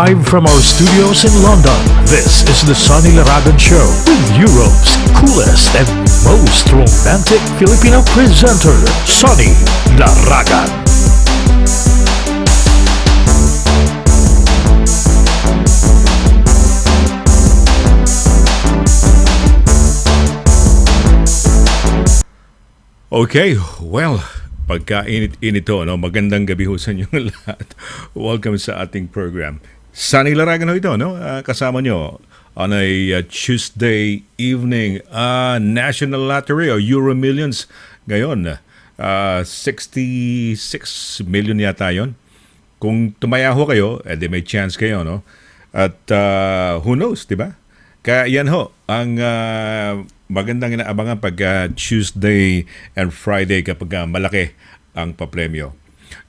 Live from our studios in London, this is the Sonny LARAGAN Show with Europe's coolest and most romantic Filipino presenter, Sonny LARAGAN. Okay, well, pagkainit-init to, no? Magandang gabi ho sa inyong lahat. Welcome sa ating program. Sonny LARAGAN ho ito, no? Kasama nyo on a Tuesday evening. National Lottery o Euro Millions ngayon. 66 million yata yon. Kung tumaya ho kayo, edi may chance kayo, no? At who knows, di ba? Kaya yan ho, ang magandang inaabangan pag Tuesday and Friday kapag malaki ang papremyo.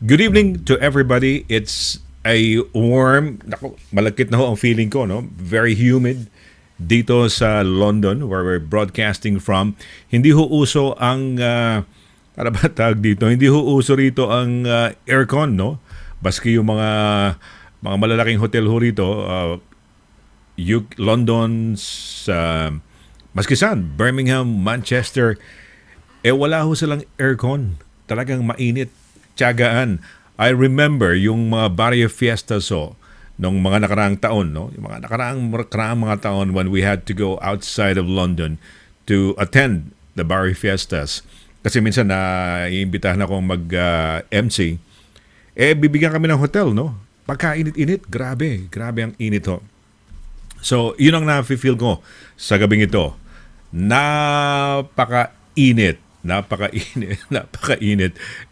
Good evening to everybody. It's a warm, malakit na ho ang feeling ko, no? Very humid dito sa London where we're broadcasting from. Hindi ho uso ang, ano ba tawag dito? Hindi ho uso rito ang aircon, no? Baski yung mga malalaking hotel ho rito, London, maski saan, Birmingham, Manchester, wala ho silang aircon. Talagang mainit, tiyagaan. I remember yung mga barrio fiestas nung mga nakaraang taon, no? Yung mga nakaraang mga taon when we had to go outside of London to attend the barrio fiestas. Kasi minsan iimbitahan akong mag-MC. Bibigyan kami ng hotel, no? Pagkainit-init, grabe ang init ho. So, yun ang na-feel ko sa gabing ito. Napakainit.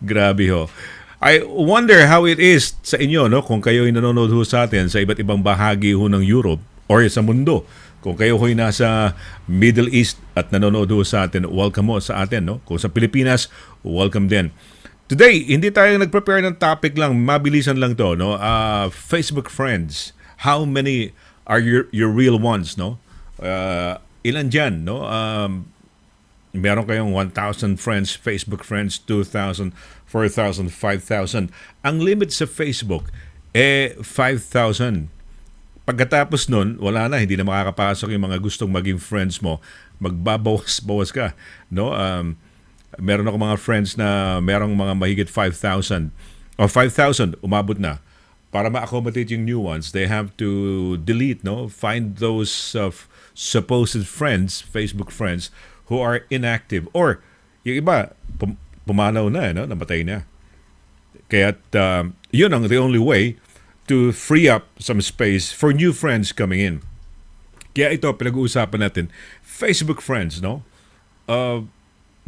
Grabe ho. I wonder how it is sa inyo, no? Kung kayo'y nanonood ho sa atin sa iba't ibang bahagi ho ng Europe or sa mundo. Kung kayo ho'y nasa Middle East at nanonood ho sa atin, welcome ho sa atin, no? Kung sa Pilipinas, welcome din. Today, hindi tayo nag-prepare ng topic lang. Mabilisan lang to, no? Facebook friends. How many are your real ones, no? Ilan dyan, no? Meron kayong 1,000 friends, Facebook friends, 2,000, 4,000, 5,000. Ang limit sa Facebook, 5,000. Pagkatapos nun, wala na, hindi na makakapasok yung mga gustong maging friends mo. Magbabawas-bawas ka, no? Meron ako mga friends na merong mga mahigit 5,000. O 5,000, umabot na. Para ma-accommodate yung new ones, they have to delete, no? Find those supposed friends, Facebook friends, who are inactive. Or, yung iba, pumanaw na, no? Namatay na. Kaya yun ang the only way to free up some space for new friends coming in. Kaya ito, pinag-uusapan natin, Facebook friends, no?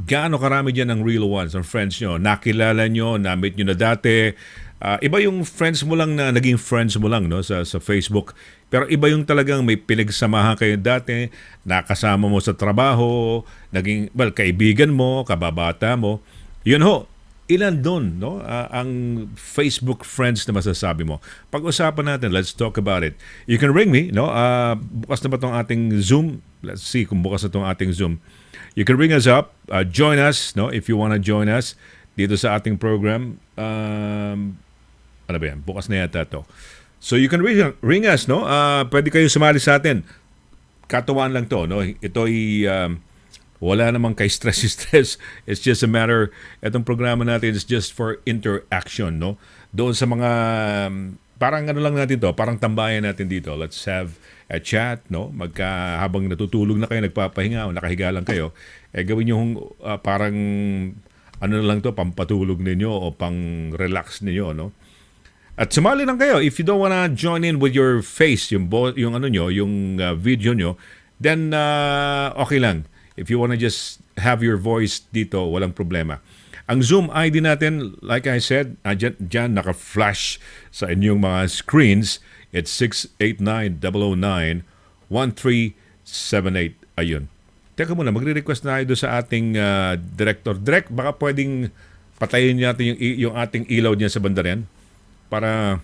Gaano karami dyan ang real ones, ang friends nyo? Nakilala nyo, na-meet nyo na dati. Iba yung friends mo lang na naging friends mo lang, no, sa Facebook. Pero iba yung talagang may pinagsamahan kayo dati, nakasama mo sa trabaho, naging, kaibigan mo, kababata mo. Yun ho, ilan doon, no? Ang Facebook friends na masasabi mo. Pag-usapan natin, let's talk about it. You can ring me, no? Bukas na ba itong ating Zoom? Let's see kung bukas na itong ating Zoom. You can ring us up, join us, no? If you want to join us dito sa ating program. Ano ba yan? Bukas na yata ito. So you can ring us, no? Pwede kayo sumali sa atin. Katuwaan lang to, no? Ito'y wala namang kay stress. It's just a matter, itong programa natin is just for interaction, no? Doon sa mga, parang ano lang natin to, parang tambayan natin dito. Let's have a chat, no? Habang natutulog na kayo, nagpapahinga o nakahiga lang kayo, gawin nyo parang ano na lang to, pampatulog ninyo o pang-relax ninyo, no? At sumali lang kayo. If you don't wanna join in with your face, yung ano nyo, yung video nyo, then okay lang. If you wanna just have your voice dito, walang problema. Ang Zoom ID natin, like I said, dyan naka-flash sa inyong mga screens. It's 689-009-1378. Ayun. Teka muna, magre-request na tayo sa ating director. Direct, baka pwedeng patayin natin yung ating ilaw niya sa bandaran. Para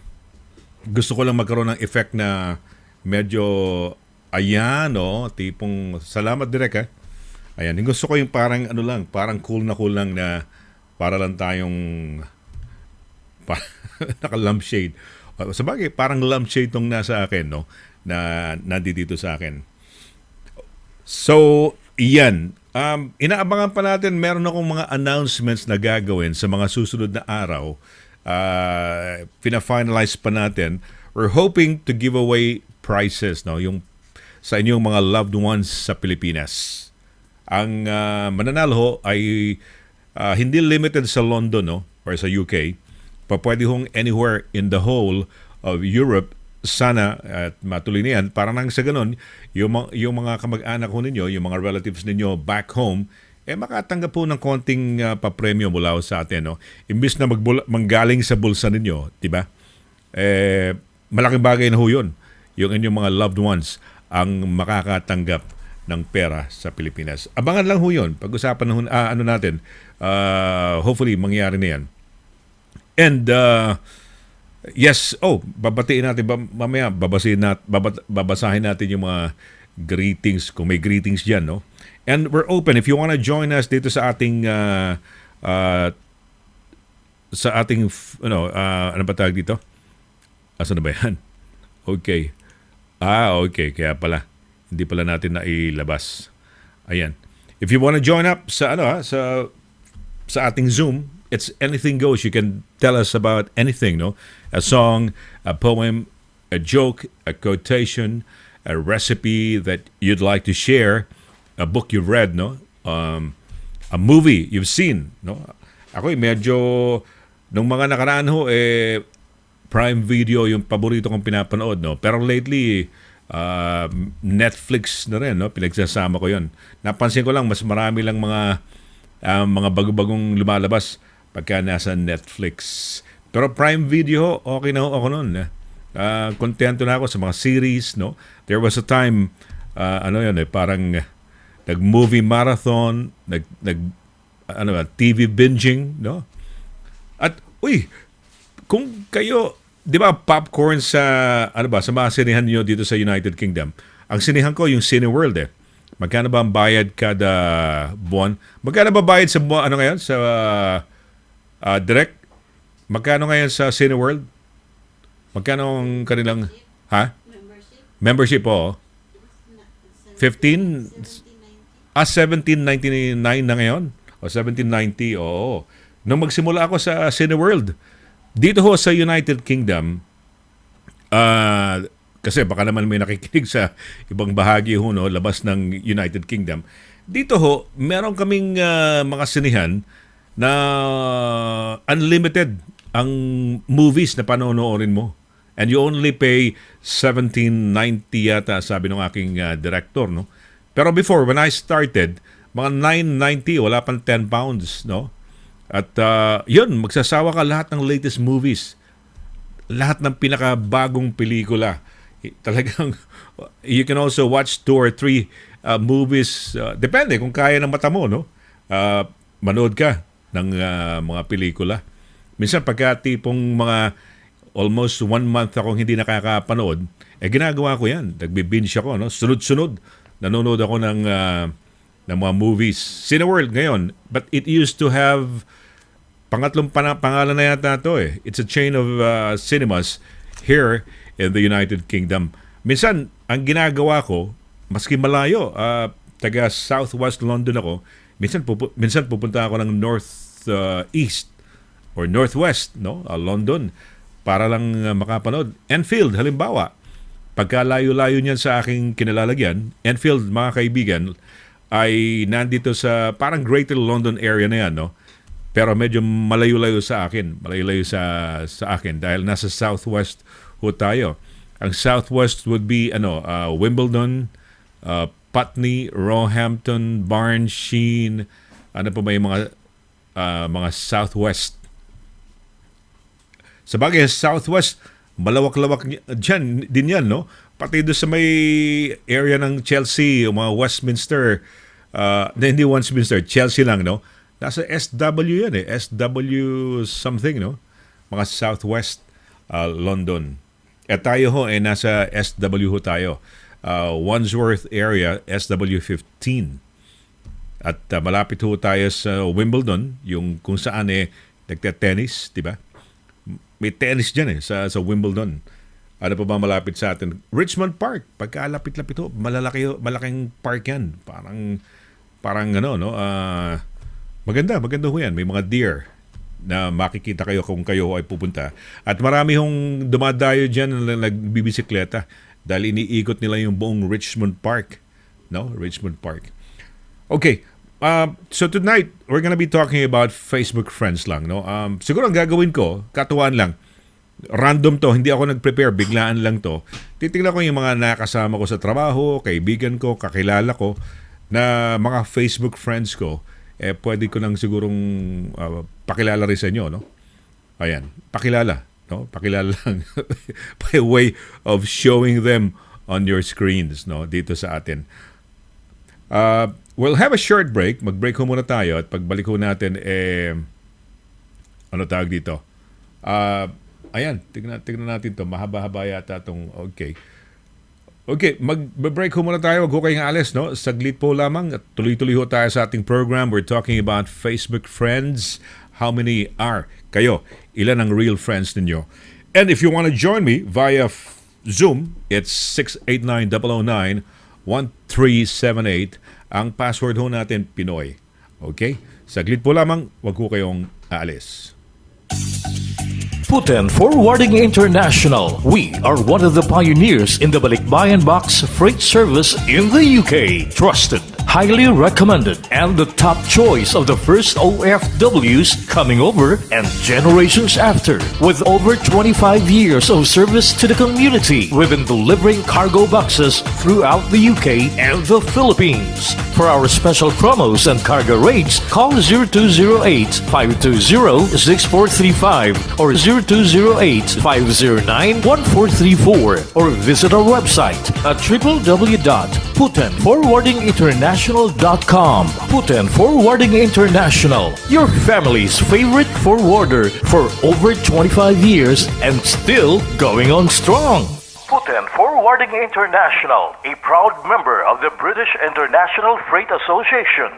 gusto ko lang magkaroon ng effect na medyo ayan, no? Tipong salamat direct, ha? Ayan, gusto ko yung parang ano lang, parang cool lang na para lang tayong naka-lampshade. Sabagay, parang lampshade itong nasa akin, no? Na nandito sa akin. So, iyan. Inaabangan pa natin, meron akong mga announcements na gagawin sa mga susunod na araw. Pina-finalize pa natin. We're hoping to give away prizes, no? Yung sa inyong mga loved ones sa Pilipinas. Ang mananalo ho ay hindi limited sa London, no? Or sa UK. Pwede hong anywhere in the whole of Europe. Sana at matuloy na yan para nang sa ganun yung mga kamag-anak ho ninyo, yung mga relatives ninyo back home, makatanggap po ng konting papremyo mula sa atin, no? Imbis na manggaling sa bulsa ninyo, diba? Malaking bagay na ho yun, yung inyong mga loved ones ang makakatanggap ng pera sa Pilipinas. Abangan lang ho yun. Pag-usapan na natin, hopefully mangyari na yan. And yes, babatiin natin mamaya, babasahin natin yung mga greetings, kung may greetings diyan, no? And we're open if you want to join us dito sa ating ano ba tawag dito? Asan na ba yan? Okay. Okay, kaya pala hindi pala natin nailabas. Ayan. If you want to join up sa sa ating Zoom, it's anything goes. You can tell us about anything, no? A song, a poem, a joke, a quotation, a recipe that you'd like to share, a book you've read, no? A movie you've seen, no? Ako medyo nung mga nakaraan ho Prime Video yung paborito kong pinapanood, no? Pero lately Netflix na rin, no? Pinagsasama ko 'yon. Napansin ko lang mas marami lang mga bago-bagong lumalabas pagka nasa Netflix. Pero Prime Video, okay na ako noon. Kontento na ako sa mga series, no? There was a time, parang nag-movie marathon, TV binging, no? At, kung kayo, di ba, popcorn sa mga sinihan niyo dito sa United Kingdom? Ang sinihan ko, yung Cineworld, Magkano ba ang bayad kada buwan? Magkano ba bayad sa buwan, ngayon? Sa direct? Magkano ngayon sa Cineworld? Magkano ang kanilang, Membership, oo. 15? 17.99 na ngayon? O 17.90, oo. Nung magsimula ako sa Cineworld, dito ho sa United Kingdom, kasi baka naman may nakikinig sa ibang bahagi ho, no, labas ng United Kingdom. Dito ho, meron kaming mga sinihan na unlimited ang movies na panonoorin mo. And you only pay 17.90 yata, sabi ng aking director, no? Pero before, when I started, mga 9.90, wala pang 10 pounds, no? At yun, magsasawa ka lahat ng latest movies. Lahat ng pinakabagong pelikula. Talagang, you can also watch 2 or 3 movies. Depende kung kaya ng mata mo, no? Manood ka ng mga pelikula. Minsan pagka tipong mga almost 1 month akong hindi nakakapanood, ginagawa ko yan. Nagbe-binge ako, no? Sunod-sunod. Nanonood ako ng mga movies. Cineworld ngayon, but it used to have pangatlong pangalan na yata ito, It's a chain of cinemas here in the United Kingdom. Minsan, ang ginagawa ko, maski malayo, taga Southwest London ako, minsan pupunta ako ng North East or Northwest, no? London, para lang makapanood. Enfield, halimbawa, pagka layo-layo niyan sa aking kinalalagyan, Enfield, mga kaibigan, ay nandito sa parang Greater London area na yan, no? Pero medyo malayo-layo sa akin. Malayo-layo sa akin dahil nasa Southwest ho tayo. Ang Southwest would be Wimbledon, Putney, Roehampton, Barnes, Sheen, ano pa ba yung mga Southwest. Sa bagay, Southwest, malawak-lawak dyan, din yan, no? Pati doon sa may area ng Chelsea, mga Westminster, hindi Westminster, Chelsea lang, no? Nasa SW yan, SW something, no? Mga Southwest London. At tayo ho, nasa SW ho tayo. Wandsworth area, SW15. At malapit ho tayo sa Wimbledon, yung kung saan nagte-tennis, di ba? May tennis dyan sa Wimbledon. Ano pa ba malapit sa atin? Richmond Park. Pagkalapit-lapit ho, malaking park yan. Parang ano, no? Maganda ho yan. May mga deer na makikita kayo kung kayo ay pupunta. At marami hong dumadayo dyan na nagbibisikleta dahil iniikot nila yung buong Richmond Park. No? Richmond Park. Okay. So tonight, we're gonna be talking about Facebook friends lang. No? Siguro ang gagawin ko, katuwaan lang, random to, hindi ako nag-prepare, biglaan lang to. Titignan ko yung mga nakasama ko sa trabaho, kaibigan ko, kakilala ko, na mga Facebook friends ko, pwede ko nang sigurong pakilala rin sa inyo, no? Ayan, pakilala, no? Pakilala lang by way of showing them on your screens, no? Dito sa atin. We'll have a short break. Mag-break ho muna tayo at pagbalik ho natin, ano tawag dito? Ayan, tignan natin to. Mahaba-haba yata itong, okay. Okay, mag-break ho muna tayo. Huwag ho kayong alis, no? Saglit po lamang at tuloy-tuloy ho tayo sa ating program. We're talking about Facebook friends. How many are kayo? Ilan ang real friends ninyo? And if you want to join me via Zoom, it's 689-009-1378. Ang password ho natin, Pinoy. Okay? Saglit po lamang. Huwag ho kayong aalis. Putin Forwarding International. We are one of the pioneers in the Balikbayan box freight service in the UK. Trusted, highly recommended, and the top choice of the first OFWs coming over and generations after. With over 25 years of service to the community, we've been delivering cargo boxes throughout the UK and the Philippines. For our special promos and cargo rates, call 0208-520-6435 or 0208-509-1434 or visit our website at www.putinforwardinginternational.com. Putin Forwarding International, your family's favorite forwarder for over 25 years and still going on strong. Putin Forwarding International, a proud member of the British International Freight Association.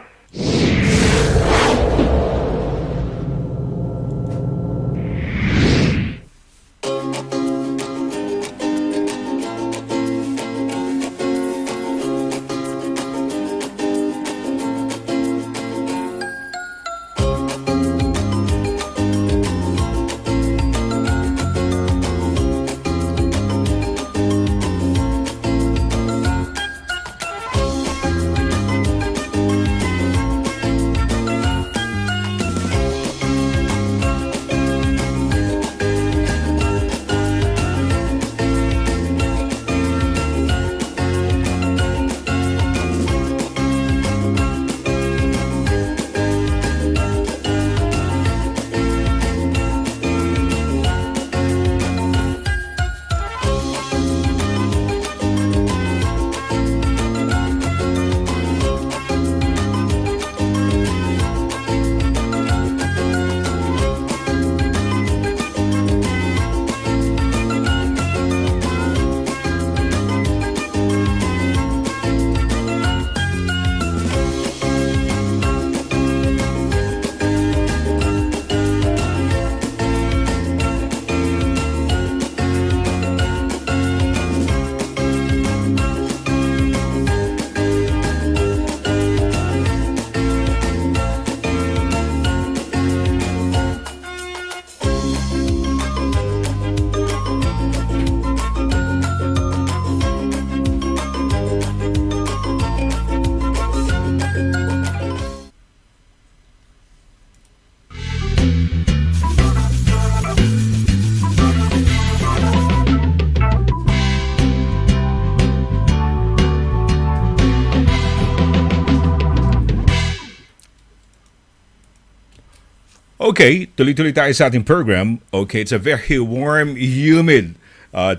Okay, tuloy-tuloy tayo sa ating program. Okay, it's a very warm, humid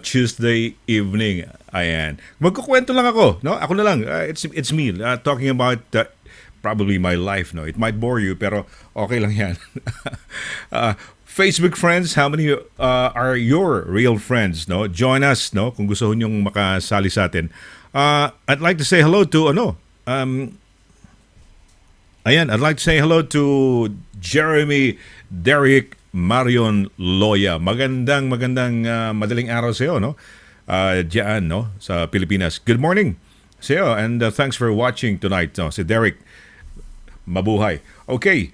Tuesday evening. Ayan. Magkukwento lang ako, no? Ako na lang. It's me talking about probably my life, no? It might bore you, pero okay lang yan. Facebook friends, how many are your real friends, no? Join us, no? Kung gusto nyong makasali sa atin. I'd like to say hello to I'd like to say hello to Jeremy Derrick Marion Loya. Magandang madaling araw sa iyo, no? Diyan, no, sa Pilipinas. Good morning sa iyo, and thanks for watching tonight, no? Si Derek, mabuhay. Okay.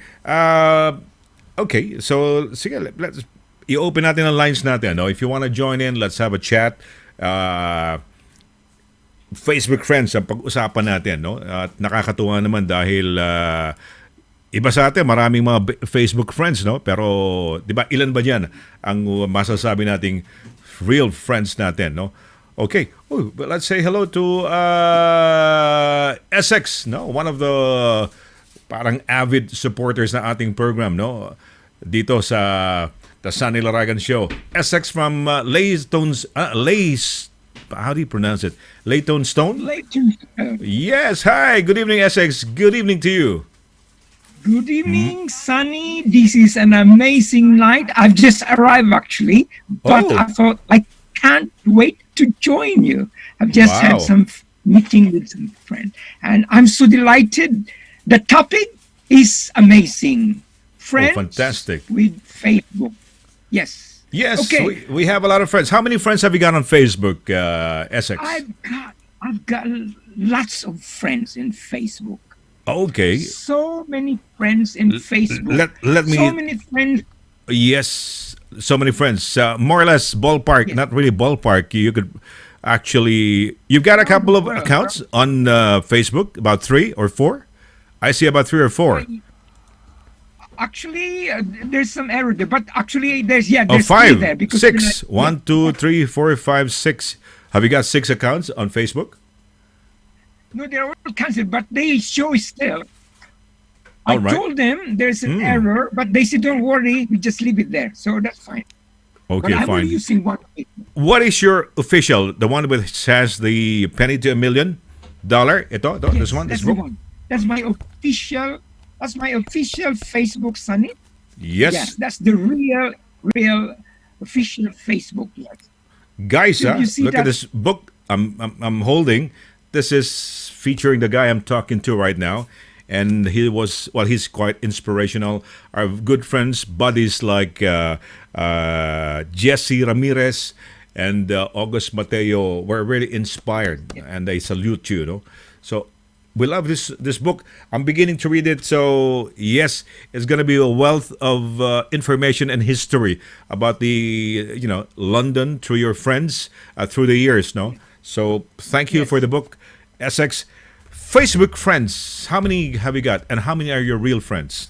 Okay, so sige, let's i-open natin ang lines natin, no? If you want to join in, let's have a chat. Facebook friends ang pag-usapan natin, no? At nakakatuwa naman dahil iba sa atin, maraming mga Facebook friends, no? Pero, di ba, ilan ba diyan ang masasabi nating real friends natin, no? Okay. Oh, but let's say hello to SX, no? One of the parang avid supporters na ating program, no? Dito sa the SONNY LARAGAN show. SX from how do you pronounce it? Leytonstone? Leytonstone. Yes. Hi. Good evening, SX. Good evening to you. Good evening, Sonny. This is an amazing night. I've just arrived actually, but Oh. I thought I can't wait to join you. I've just Wow. had some meeting with some friends, and I'm so delighted. The topic is amazing. Friends fantastic. with Facebook. Yes. Yes. Okay. We have a lot of friends. How many friends have you got on Facebook, SX? I've got lots of friends in Facebook. Okay. So many friends in Facebook. let me- So many friends. Yes, so many friends. More or less ballpark, Yes. not really ballpark. You could actually, you've got a couple of accounts on Facebook, about 3 or 4. I see about 3 or 4. Actually, there's some error there, but actually, there's Oh, there's 5, three there because 6. 1, 2, 3, 4, 5, 6. Have you got 6 accounts on Facebook? No, they're all cancelled, but they show still. I All right. told them there's an error, but they said don't worry, we just leave it there, so that's fine. Okay, but I'm fine. only using one. What is your official, the one which has the penny to $1 million? Ito, Yes, this one, this that's the book? one. That's my official. That's my official Facebook, Sonny. Yes. Yes, that's the real official Facebook. Yes. Guys, Did you see look at that? this book I'm holding. This is featuring the guy I'm talking to right now, and he's quite inspirational. Our good friends, buddies like Jesse Ramirez and August Mateo were really inspired, and I salute you. No, so we love this book. I'm beginning to read it, so yes, it's going to be a wealth of information and history about the London through your friends through the years. No, so thank you Yes. for the book, SX. Facebook friends, how many have you got, and how many are your real friends?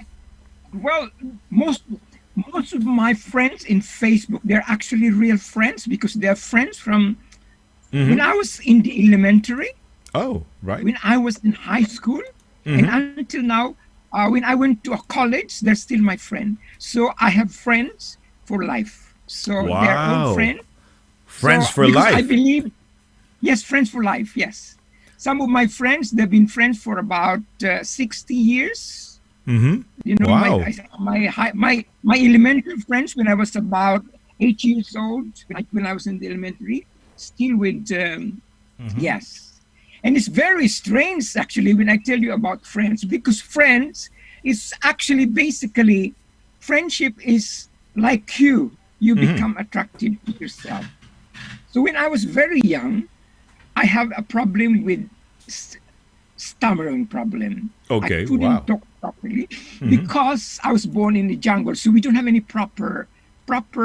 Well, most of my friends in Facebook, they're actually real friends because they're friends from when I was in the elementary, Oh, right. when I was in high school, and until now, when I went to a college, they're still my friend. So I have friends for life. So they're Wow. all friends. Friends So, for because life. I believe, yes, friends for life. Yes, some of my friends, they've been friends for about 60 years. Mm-hmm. You know, Wow. my elementary friends when I was about 8 years old, when I was in the elementary, still with yes, and it's very strange actually when I tell you about friends, because friends is actually basically friendship is like you become attractive to yourself. So when I was very young, I have a problem with stammering problem. Okay, I couldn't wow. talk properly because I was born in the jungle, so we don't have any proper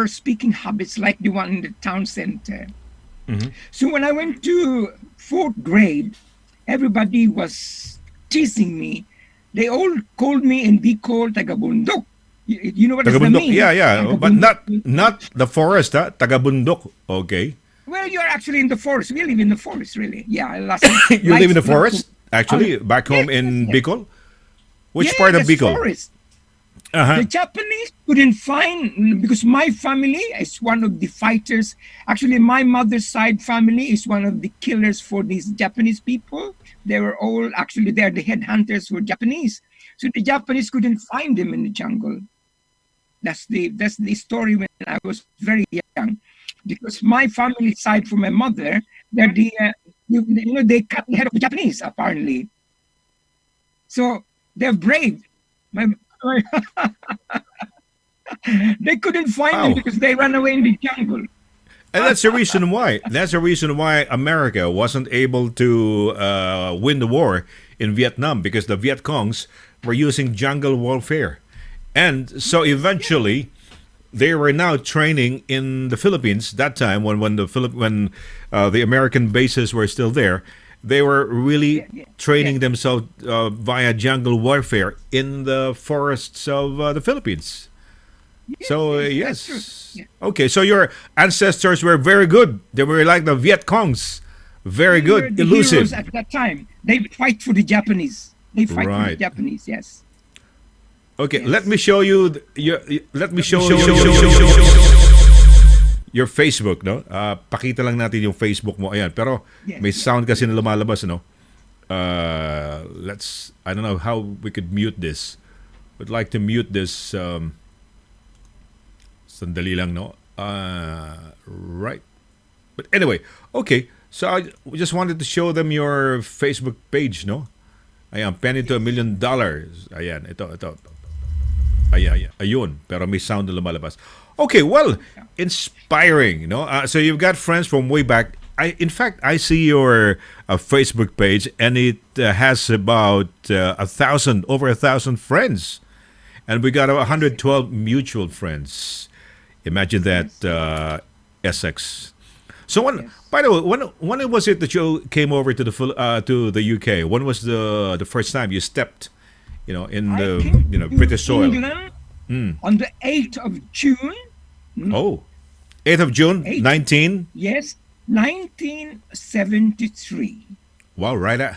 speaking habits like the one in the town center. So when I went to 4th grade, everybody was teasing me. They all called me and be called Tagabundok. You know what does that Tagabundok, mean? yeah. But Tagabundok. not the forest, Tagabundok. Okay. Well, you're actually in the forest. We live in the forest, really. Yeah. You live in the forest, actually, back home yes, in yes. Bicol? Which part of that's Bicol? forest. Uh-huh. The Japanese couldn't find, because my family is one of the fighters. Actually, my mother's side family is one of the killers for these Japanese people. They were all actually they're the headhunters for Japanese. So the Japanese couldn't find them in the jungle. That's the story when I was very young, because my family side from my mother, they're the they cut the head of the Japanese apparently. So they're brave. My They couldn't find them Wow. because they ran away in the jungle. And that's the reason why. That's the reason why America wasn't able to win the war in Vietnam, because the Viet Congs were using jungle warfare, and so eventually they were now training in the Philippines. That time, when the American bases were still there, they were really training themselves via jungle warfare in the forests of the Philippines. So Yes, that's true. yes, Yeah. okay. So your ancestors were very good. They were like the Viet Congs, very They were good, the elusive. heroes at that time. They fight for the Japanese. They fight for the Right. Japanese. Yes. Okay, Yes. let me show you. Let me show you your Facebook, no? Pakita lang natin yung Facebook mo. Ayan, pero Yes, may yes. sound kasi na lumalabas, no? I don't know how we could mute this. Would like to mute this. Sandali lang, no? Right. But anyway, okay. So I just wanted to show them your Facebook page, no? Ayan, penny to $1 million. Ayan, ito. Ayan. Ayun, pero may sound na lumalabas. Okay, well, inspiring, no? So you've got friends from way back. In fact, I see your Facebook page, and it has about over 1,000 friends, and we got 112 mutual friends. Imagine that, Essex. So by the way, when was it that you came over to the UK? When was the first time you stepped, in I the came to British soil? England on the 8th of June. Oh, 8th of June, 19. Yes, 1973. Wow, right.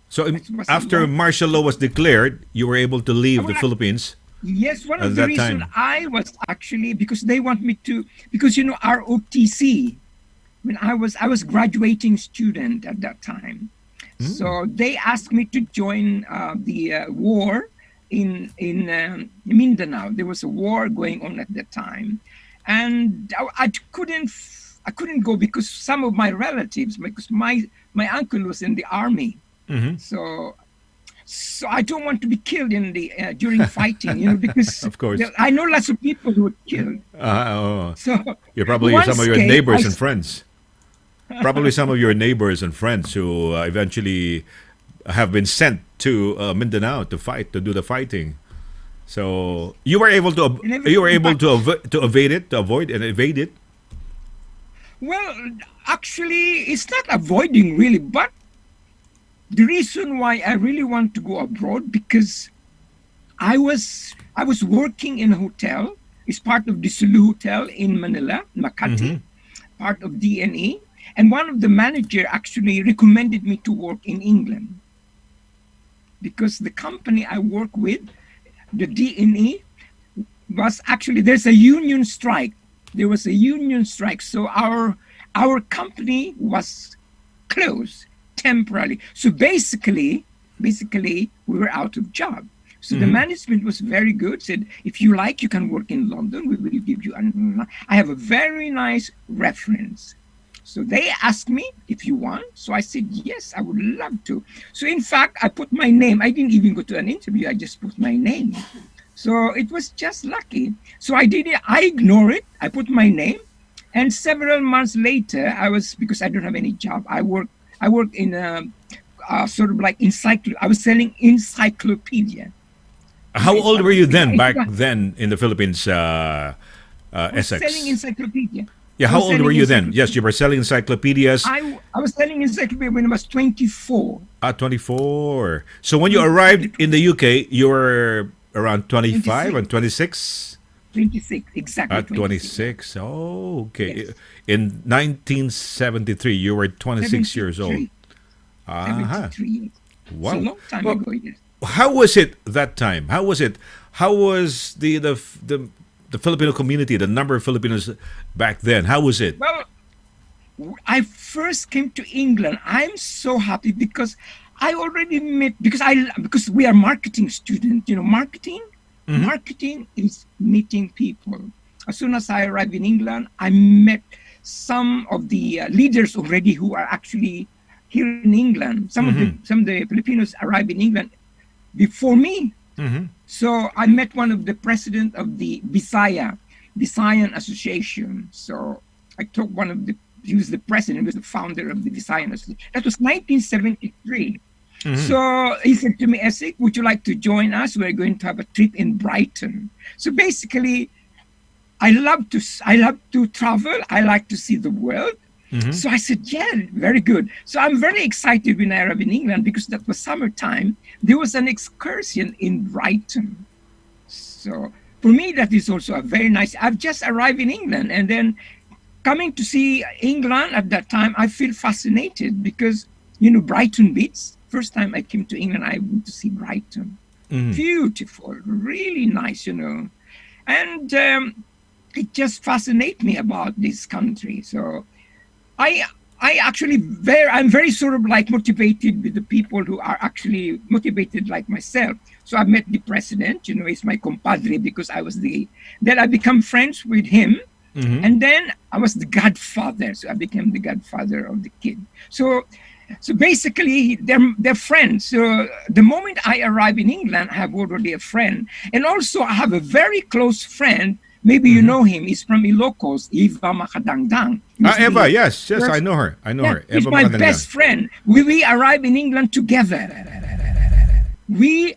So It was a after long- martial law was declared, you were able to leave the Well, Philippines. Yes, one At of the that reasons time. I was actually because they want me to because ROTC. When I was graduating student at that time, so they asked me to join the war in Mindanao. There was a war going on at that time, and I couldn't go because some of my relatives, because my uncle was in the army, so I don't want to be killed in the during fighting, because Of course. I know lots of people who were killed. So You're probably once some of your came, neighbors I- and friends. Probably some of your neighbors and friends who eventually have been sent to Mindanao to fight, to do the fighting. So you were able to evade it, to avoid and evade it. Well, actually, it's not avoiding really, but the reason why I really want to go abroad because I was working in a hotel. It's part of the Sulu Hotel in Manila, Makati, part of DNE, and one of the manager actually recommended me to work in England because the company I work with, the DNE, was actually there's a union strike. There was a union strike, so our company was closed temporarily. So basically we were out of job. So the management was very good. Said if you like, you can work in London. We will give you. I have a very nice reference. So they asked me if you want. So I said yes, I would love to. So in fact, I put my name. I didn't even go to an interview. I just put my name. So it was just lucky. So I did it. I ignored it. I put my name, and several months later, because I don't have any job. I work in a sort of like I was selling encyclopedia. How old were you then, back then in the Philippines, I was Essex? selling encyclopedia. Yeah, I how was old selling were you then? encyclopedia. Yes, you were selling encyclopedias I was selling encyclopedia when I was 24. at 24. So when you arrived in the UK, you were around 25 and 26? 26, exactly. At 26. Oh, okay. Yes. In 1973, you were 26 years old. 73 years. Wow. It's a long time Well, ago. Yes. How was it that time? How was it? How was the Filipino community, the number of Filipinos back then? How was it? Well, I first came to England. I'm so happy because I already met because we are marketing students. Marketing is meeting people. As soon as I arrived in England, I met some of the leaders already who are actually here in England. Some of the Filipinos arrived in England before me. So I met one of the president of the Visayan Association. So I took one of the, he was the president, he was the founder of the Visayan Association. That was 1973. So he said to me, Esik, would you like to join us? We're going to have a trip in Brighton. So basically, I love to travel. I like to see the world. So I said, yeah, very good. So I'm very excited when I arrived in England because that was summertime. There was an excursion in Brighton. So for me, that is also a very nice. I've just arrived in England, and then coming to see England at that time, I feel fascinated because, you know, Brighton Beach. First time I came to England, I went to see Brighton. Beautiful, really nice, you know. And it just fascinates me about this country. So I actually I'm very sort of like motivated with the people who are actually motivated like myself. So I met the president, you know, he's my compadre because then I become friends with him. And then I was the godfather. So I became the godfather of the kid. So basically, they're friends. So the moment I arrive in England, I have already a friend. And also, I have a very close friend. Maybe you know him. He's from Ilocos, Eva Makadangdang. Eva, yes, I know her. He's Eva my Makadangdang. best friend. We arrived in England together. We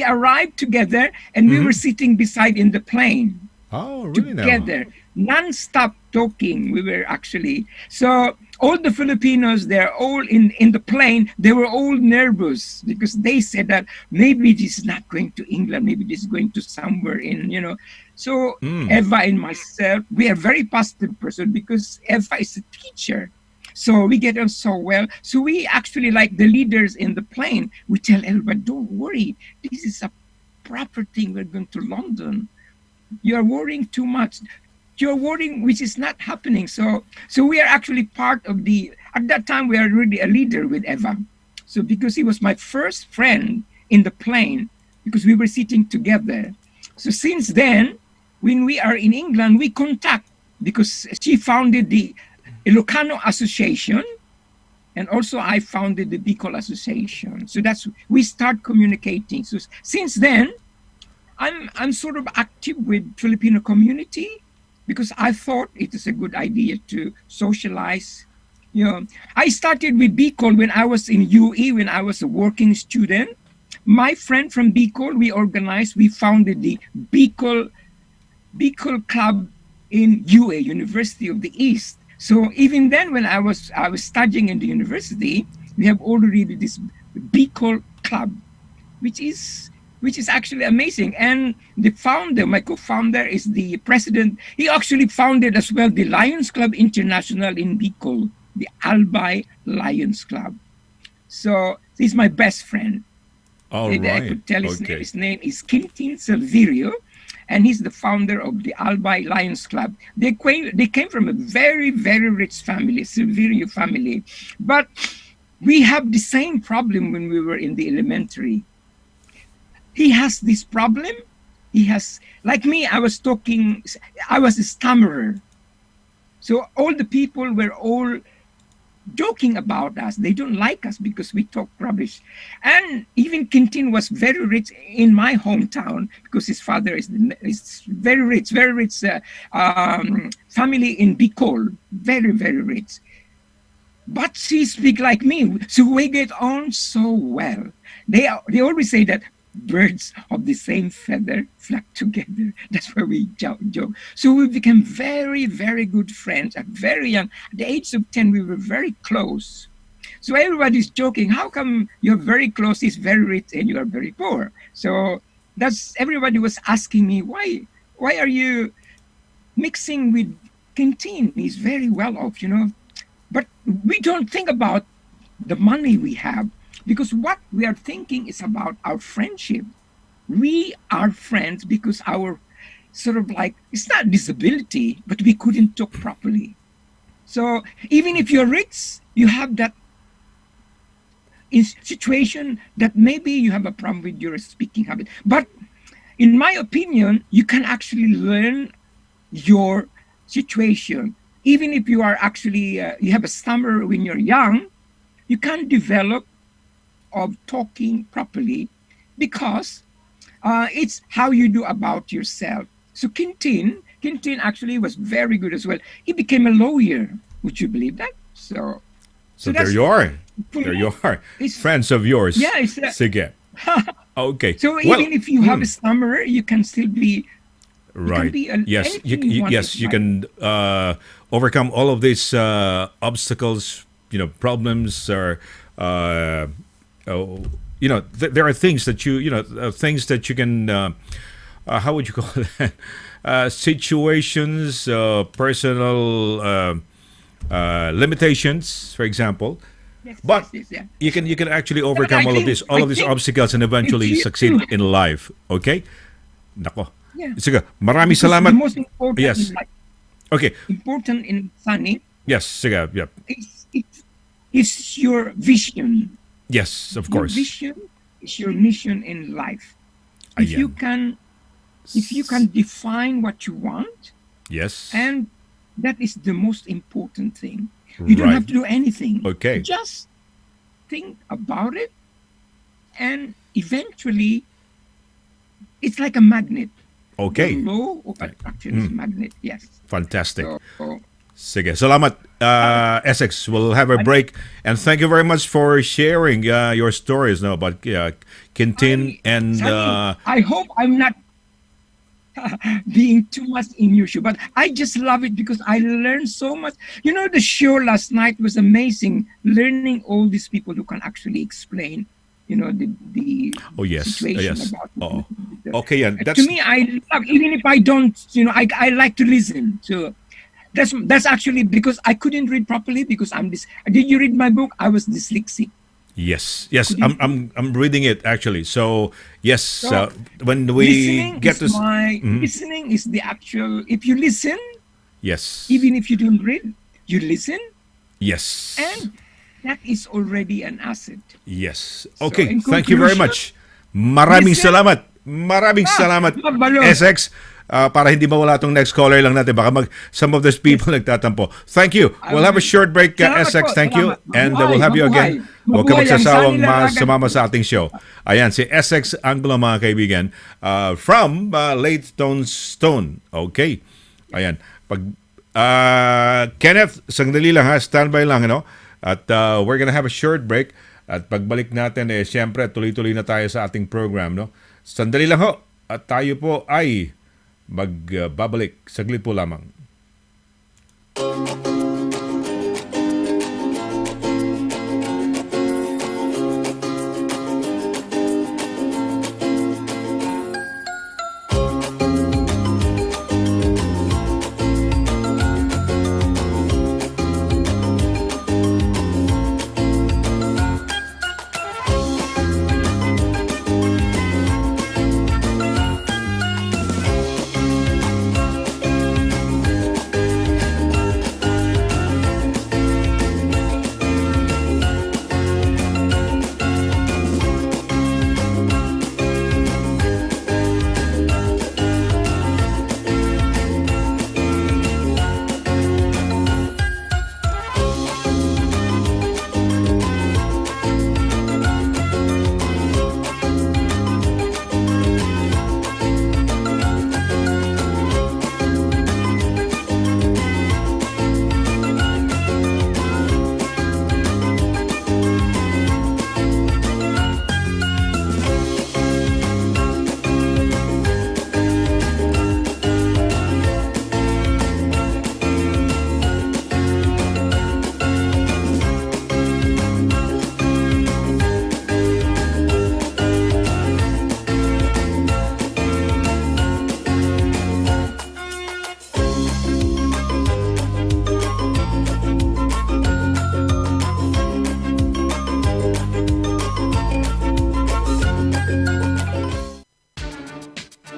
arrived together, and we were sitting beside in the plane. Oh, really? Together, non-stop talking. We were actually so all the Filipinos, they're all in the plane. They were all nervous because they said that maybe this is not going to England, maybe this is going to somewhere in, you know. So Eva and myself, we are very positive person because Eva is a teacher. So we get on so well. So we actually, like the leaders in the plane, we tell everybody, don't worry, this is a proper thing. We're going to London. You're worrying too much. You're worrying, which is not happening. So we are actually part of at that time, we are really a leader with Eva. So because he was my first friend in the plane, because we were sitting together. So since then, when we are in England, we contact, because she founded the Ilocano Association, and also I founded the Bicol Association. So we start communicating. So since then, I'm sort of active with Filipino community because I thought it is a good idea to socialize. You know, I started with Bicol when I was in UE, when I was a working student. My friend from Bicol, we founded the Bicol Club in UA, University of the East. So even then, when I was studying in the university, we have already this Bicol Club, which is actually amazing. And the founder, my co-founder, is the president. He actually founded as well the Lions Club International in Bicol, the Albay Lions Club. So he's my best friend. All right. I could tell his name is Quintin Silverio, and he's the founder of the Albay Lions Club. They came from a very, very rich family, Silverio family. But we have the same problem when we were in the elementary. He has this problem. He has, like me, I was a stammerer. So all the people were all joking about us. They don't like us because we talk rubbish. And even Quintin was very rich in my hometown because his father is very rich family in Bicol. Very, very rich. But she speak like me. So we get on so well. They always say that birds of the same feather flock together. That's where we joke. So we became very, very good friends at very young. At the age of 10, we were very close. So everybody's joking, how come you're very close, he's very rich, and you are very poor? So everybody was asking me, why are you mixing with Quintin? He's very well off, you know. But we don't think about the money we have. Because what we are thinking is about our friendship. We are friends because our sort of like, it's not disability, but we couldn't talk properly. So even if you're rich, you have that situation that maybe you have a problem with your speaking habit. But in my opinion, you can actually learn your situation. Even if you are actually, you have a stammer when you're young, you can develop of talking properly because It's how you do about yourself. So Quintin actually was very good as well. He became a lawyer. Would you believe that? So there you are. There you are. It's- Friends of yours. Yeah, it's Sige. Okay. so Well, even if you have a stammer, you can still be right. be Yes. anything you want Yes. in You life. can overcome all of these obstacles. Problems or there are things that things that you can. How would you call that? Situations, personal limitations, for example. Yes, But yes, yeah. you can actually overcome I all of think- these all I of these think obstacles and eventually if you- succeed in life. Okay? Nako. Yeah. Sige, maraming Because salamat. The most important Yes. in life, Okay. important in Sunny, Yes, sige. Yep. is your vision. Yes, of Your course. vision is your mission in life. If you Ayan. can define what you want, Yes. and that is the most important thing. You don't Right. have to do anything. Okay. Just think about it, and eventually, it's like a magnet. Okay. The law of attraction is magnet. Yes. Fantastic. So, Sige. Salamat, Essex. We'll have a break. And thank you very much for sharing your stories now about Quintin and... Sunny, I hope I'm not being too much in your shoe, but I just love it because I learned so much. The show last night was amazing, learning all these people who can actually explain, the Oh, yes. situation Yes. about Oh. Okay, yeah. to me, I love, even if I don't, I like to listen. So that's actually because I couldn't read properly because I'm this. Did you read my book? I was dyslexic. Yes. I'm reading it actually. So yes, So, when we listening get is to listening is the actual. If you listen, yes, even if you don't read, you listen, yes, and that is already an asset. yes. So, Okay, in thank you very conclusion, much. Maraming listen. salamat. Maraming salamat, mabalo. SX. Para hindi mawala tong next caller lang natin. Baka some of those people nagtatampo. Thank you. We'll have a short break, Salamat SX. po, Thank you. salamat. And we'll have you Mabuhay. again. Huwag ka Mabuhay ang magsasawang Sunny Laragan. sumama sa ating show. Ayan, si SX Anglo, mga kaibigan, from Leytonstone. Okay. Ayan. Kenneth, sandali lang ha. Standby lang, At we're gonna have a short break. At pagbalik natin, siyempre, tuloy-tuloy na tayo sa ating program, Sandali lang ho. At tayo po ay magbabalik. Saglit po lamang.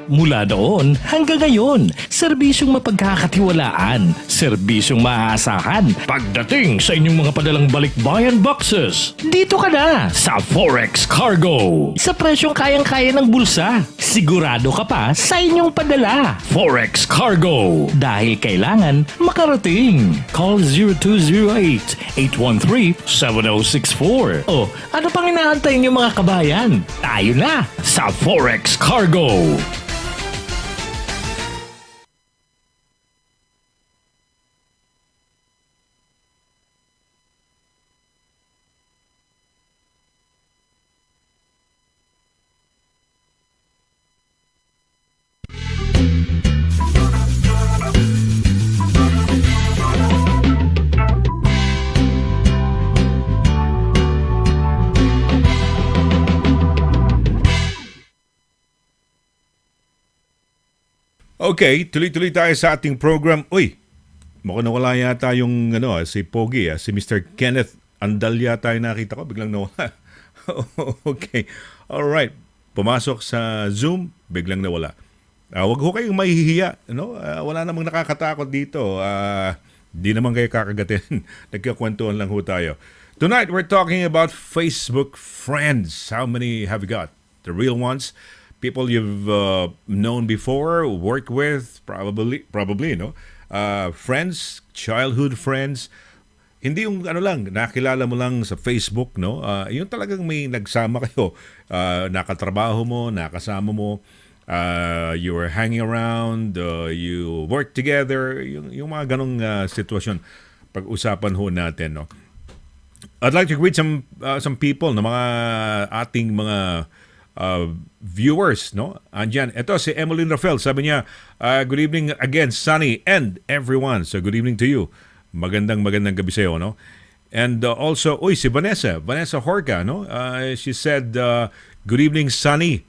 Mula noon hanggang ngayon, serbisyong mapagkakatiwalaan, serbisyong maaasahan pagdating sa inyong mga padalang balikbayan boxes. Dito ka na sa Forex Cargo. Sa presyong kayang-kaya ng bulsa, sigurado ka pa sa inyong padala. Forex Cargo. Dahil kailangan makarating. Call 0208-813-7064. O ano pang inaantay niyo mga kabayan? Tayo na sa Forex Cargo. Okay, tuloy-tuloy tayo sa ating program. Uy, mukhang nawala yata yung si Pogi, si Mr. Kenneth Andal yata yung nakita ko, biglang nawala. Okay, alright. Pumasok sa Zoom, biglang nawala. Wag ho kayong mahihiya. Wala namang nakakatakot dito. Di naman kayo kakagatin. Nagkakwentuhan lang ho tayo. Tonight, we're talking about Facebook friends. How many have you got? The real ones? People you've known before, worked with, probably, no? Friends, childhood friends. Hindi yung nakilala mo lang sa Facebook, no? Yung talagang may nagsama kayo, nakatrabaho mo, nakasama mo, you were hanging around, you work together, yung mga ganong sitwasyon pag-usapan ho natin, no? I'd like to greet some people, no, mga ating mga viewers, no? Andyan. Ito si Emmeline Rafael. Sabi niya, good evening again, Sonny and everyone. So good evening to you. Magandang gabi sa iyo, no? And also, si Vanessa Horca, no? She said, good evening, Sonny.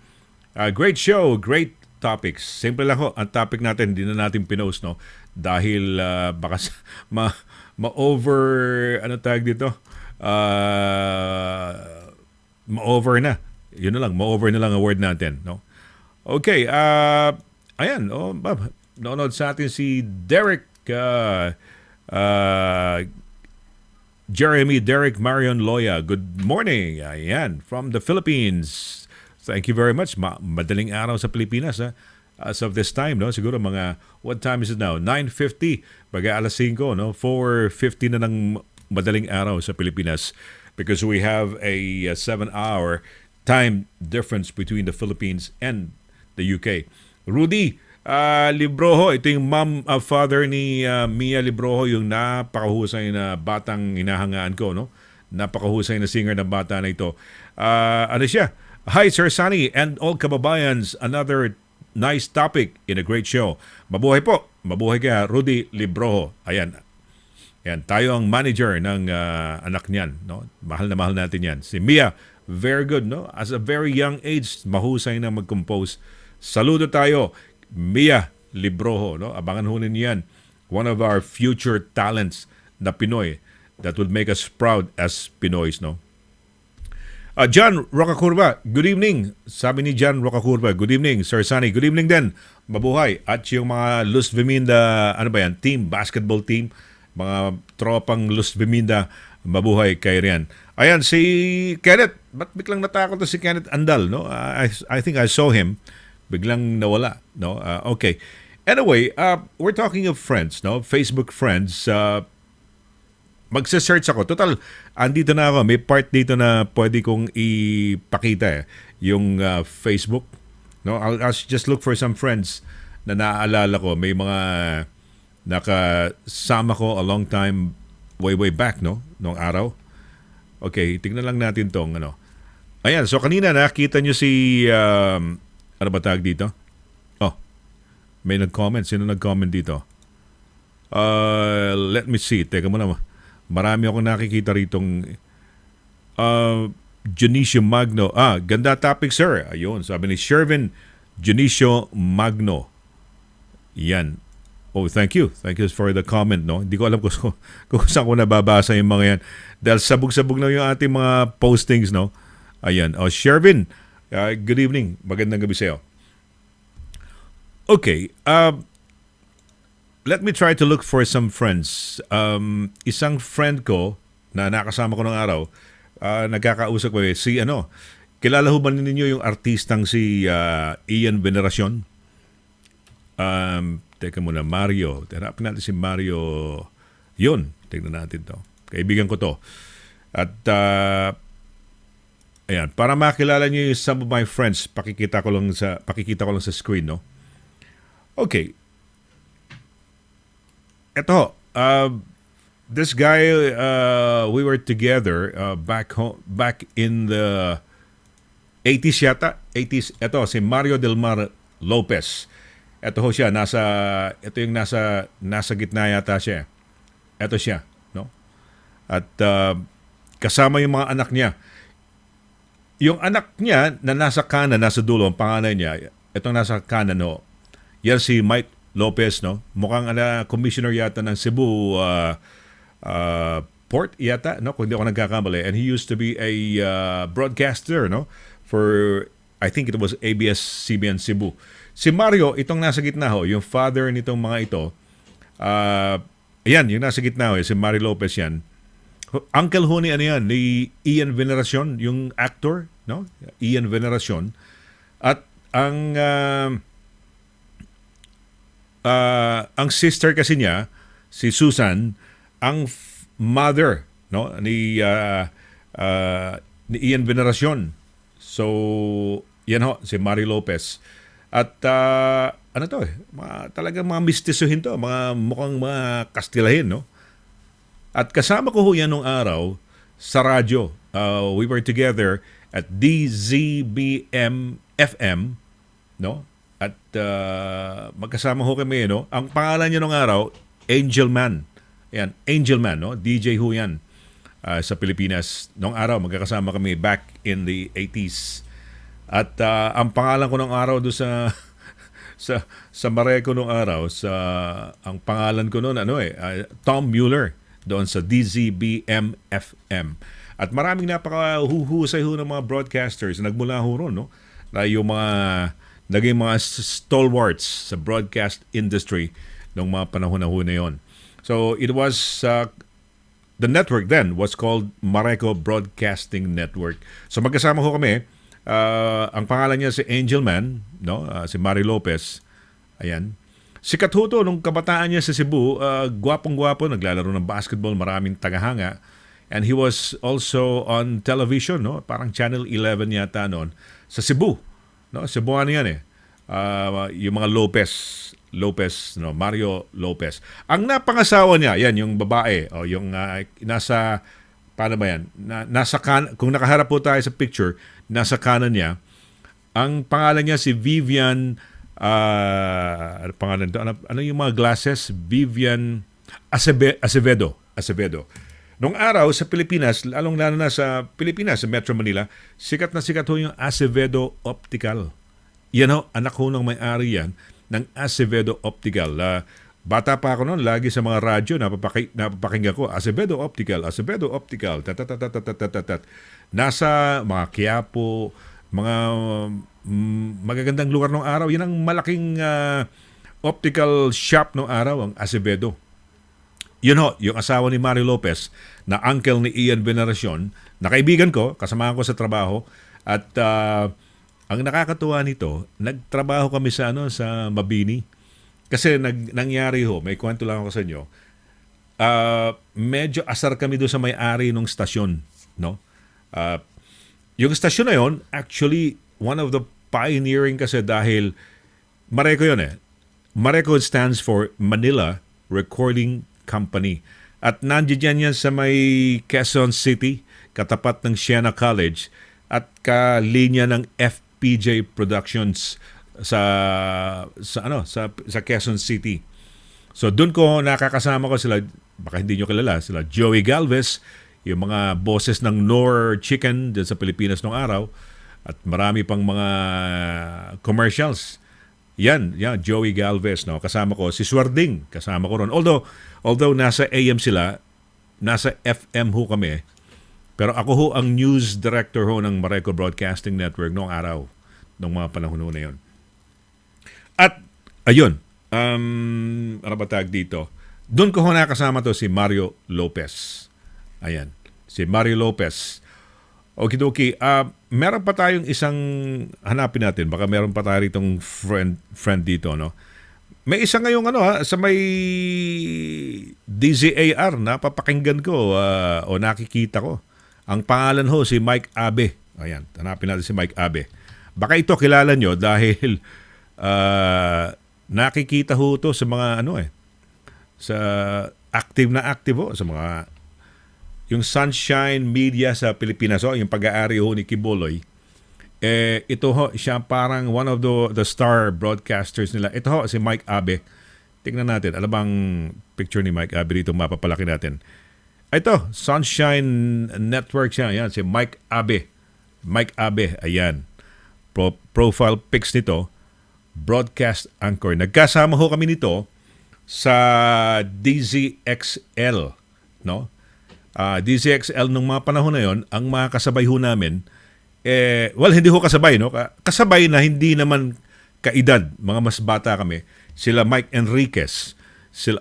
Great show, great topics. Simple lang ho, ang topic natin, hindi na natin pinost, no? Dahil baka ma-over, tawag dito? Ma-over na. Yun na lang, ma-over na lang ang word natin, no? Okay, ayan, nanonood sa atin si Derek, Derek Marion Loya. Good morning, ayan, from the Philippines. Thank you very much. Madaling araw sa Pilipinas, ha? As of this time, no? Siguro mga, what time is it now? 9:50, baga alas 5, no? 4:50 na ng madaling araw sa Pilipinas because we have a 7-hour time difference between the Philippines and the UK. Rudy Libroho, ito yung father ni Mia Libroho, yung napakahusay na batang hinahangaan ko, no? Napakahusay na singer na bata na ito. Ano siya? Hi, Sir Sonny and all kababayans. Another nice topic in a great show. Mabuhay po. Mabuhay ka, Rudy Libroho. Ayan. Yan, tayo ang manager ng anak niyan, no? Mahal na mahal natin yan. Si Mia, very good, no? As a very young age, mahusay na mag-compose. Saludo tayo, Mia Libroho, no? Abangan ho ninyo yan. One of our future talents na Pinoy that would make us proud as Pinoys, no? John Rocacurva, good evening. Sabi ni John Rocacurva, good evening. Sir Sonny, good evening din. Mabuhay. At yung mga Luz Viminda, team, basketball team, mga tropang Luz Viminda, mabuhay kay Rian. Ayan, si Kenneth. Ba't biglang natakot na si Kenneth Andal, no? I think I saw him. Biglang nawala, no? Okay. Anyway, we're talking of friends, no? Facebook friends. Magse-search ako. Total, andito na ako. May part dito na pwede kong ipakita, yung Facebook. No? I'll just look for some friends na naaalala ko. May mga nakasama ko a long time, way back, no? Noong araw. Okay, tignan lang natin tong Ayan, so kanina nakita nyo si ano ba tawag dito? Oh, may nag-comment. Sino nag-comment dito? Let me see. Teka muna. Marami akong nakikita ritong Junicio Magno. Ganda topic, sir. Ayun, sabi ni Shervin Junicio Magno. Yan. Oh, thank you. Thank you for the comment, no? Hindi ko alam kung saan ko nababasa yung mga yan. Dahil sabog-sabog na yung ating mga postings, no? Ayan. Oh, Shervin, good evening. Magandang gabi sa'yo. Okay. Let me try to look for some friends. Isang friend ko na nakasama ko ng araw, nagkakausap ko si kilala ho ba ninyo yung artistang si Ian Veneracion? Teka muna, Mario. Hanapin natin si Mario. Yun, tingnan natin to. Kaibigan ko to. At ayan, para makilala niyo yung some of my friends, pakikita ko lang sa screen, no? Okay. Ito, this guy, we were together back in the 80s yata. 80s. Ito, si Mario Del Mar Lopez. Ito ho siya, ito yung nasa gitna yata siya. Ito siya, no? At kasama yung mga anak niya. Yung anak niya na nasa kanan, nasa dulo, ang panganay niya, itong nasa kanan, no? Yan si Mike Lopez, no? Mukhang commissioner yata ng Cebu Port yata, no? Kung hindi ako nagkakamali. And he used to be a broadcaster, no? For, I think it was ABS-CBN Cebu. Si Mario, itong nasa gitna ho, yung father nitong mga ito, ayan, yung nasa gitna ho, si Mario Lopez yan. Uncle ho ni ni Ian Veneracion, yung actor, no? Ian Veneracion. At ang sister kasi niya, si Susan, ang mother, no, ni Ian Veneracion. So, yan ho, si Mari Lopez. At talagang mga mistisuhin to, mukhang mga Kastilahin, no? At kasama ko ho yan nung araw sa radyo. We were together at DZBM FM, no? At magkasama ho kami, no? Ang pangalan niya nung araw, Angel Man. Yan, Angel Man, no? DJ ho yan sa Pilipinas. Nung araw, magkakasama kami back in the 80s. At ang pangalan ko nung araw do sa Mareco nung araw, ang pangalan ko noon, Tom Mueller, doon sa DZBM FM. At maraming napakahuhusay ho ng mga broadcasters nagmula ho ron, no? Na yung naging mga stalwarts sa broadcast industry ng mga panahon na ho na yun. So it was the network then was called Mareco Broadcasting Network. So magkasama ho kami. Ang pangalan niya si Angel Man, no? Si Mari Lopez. Ayan. Sikat ho to nung kabataan niya sa Cebu. Gwapong-gwapo, naglalaro ng basketball, maraming tagahanga. And he was also on television, no? Parang Channel 11 yata noon sa Cebu. No, Cebuano yan eh. Yung mga Lopez, no, Mario Lopez. Ang napangasawa niya, yan yung babae, yung nasa paano ba yan? Kung nakaharap po tayo sa picture, nasa kanan niya. Ang pangalan niya si Vivian ano pangalan to? Ano yung mga glasses? Vivian Acevedo. Nung araw sa Pilipinas, lalong-lalo na sa Pilipinas, sa Metro Manila, sikat na sikat ho yung Acevedo Optical. Yan ho, anak ho ng may-ari yan ng Acevedo Optical. Bata pa ako noon, lagi sa mga radyo, napapakinggan ko, Acevedo Optical. Nasa mga Quiapo, mga magagandang lugar ng araw. Yan ang malaking optical shop ng araw, ang Acevedo. Yun ho, yung asawa ni Mario Lopez, na uncle ni Ian Veneracion, na kaibigan ko, kasamahan ko sa trabaho, at ang nakakatuwa nito, nagtrabaho kami sa Mabini. Kasi nangyari ho, may kwento lang ako sa inyo, medyo asar kami doon sa may-ari ng stasyon, no? Yung stasyon na yon, actually, one of the pioneering kasi dahil Mareco yun eh. Mareco stands for Manila Recording Company. At nandiyan yan sa may Quezon City, katapat ng Siena College, at kalinya ng FPJ Productions sa Quezon City. So doon ko nakakasama ko sila, baka hindi nyo kilala, sila Joey Galvez, yung mga bosses ng Nor Chicken dyan sa Pilipinas nung araw, at marami pang mga commercials. Yan, Joey Galvez, no? Kasama ko si Swarding, kasama ko ron. Although nasa AM sila, nasa FM ho kami. Pero ako ho ang news director ho ng Mareco Broadcasting Network noong araw, noong mga panahon na yon. At Ayun. Ano ba tag dito? Doon ko ho nakasama to si Mario Lopez. Ayan. Si Mario Lopez. Okidoki. Meron pa tayong isang hanapin natin. Baka meron pa tayo itong friend dito, no? May isa ngayong sa may DZAR na papakinggan ko o nakikita ko. Ang pangalan ho si Mike Abe. Ayan, hanapin natin si Mike Abe. Baka ito kilala nyo dahil nakikita ho to sa mga sa active ho sa mga yung Sunshine Media sa Pilipinas, yung pag-aari ho ni Kiboloy. Ito ho, siya parang one of the star broadcasters nila. Ito ho, si Mike Abe. Tingnan natin, ano bang picture ni Mike Abe dito, mapapalaki natin. Ito, Sunshine Network siya. Ayan, si Mike Abe. Mike Abe, ayan. Profile pics nito, broadcast anchor. Nagkasama ho kami nito sa DZXL, no? DZXL nung mga panahon na yon, ang mga kasabay ho namin, hindi ho kasabay, no? Kasabay na hindi naman kaedad, mga mas bata kami, sila Mike Enriquez.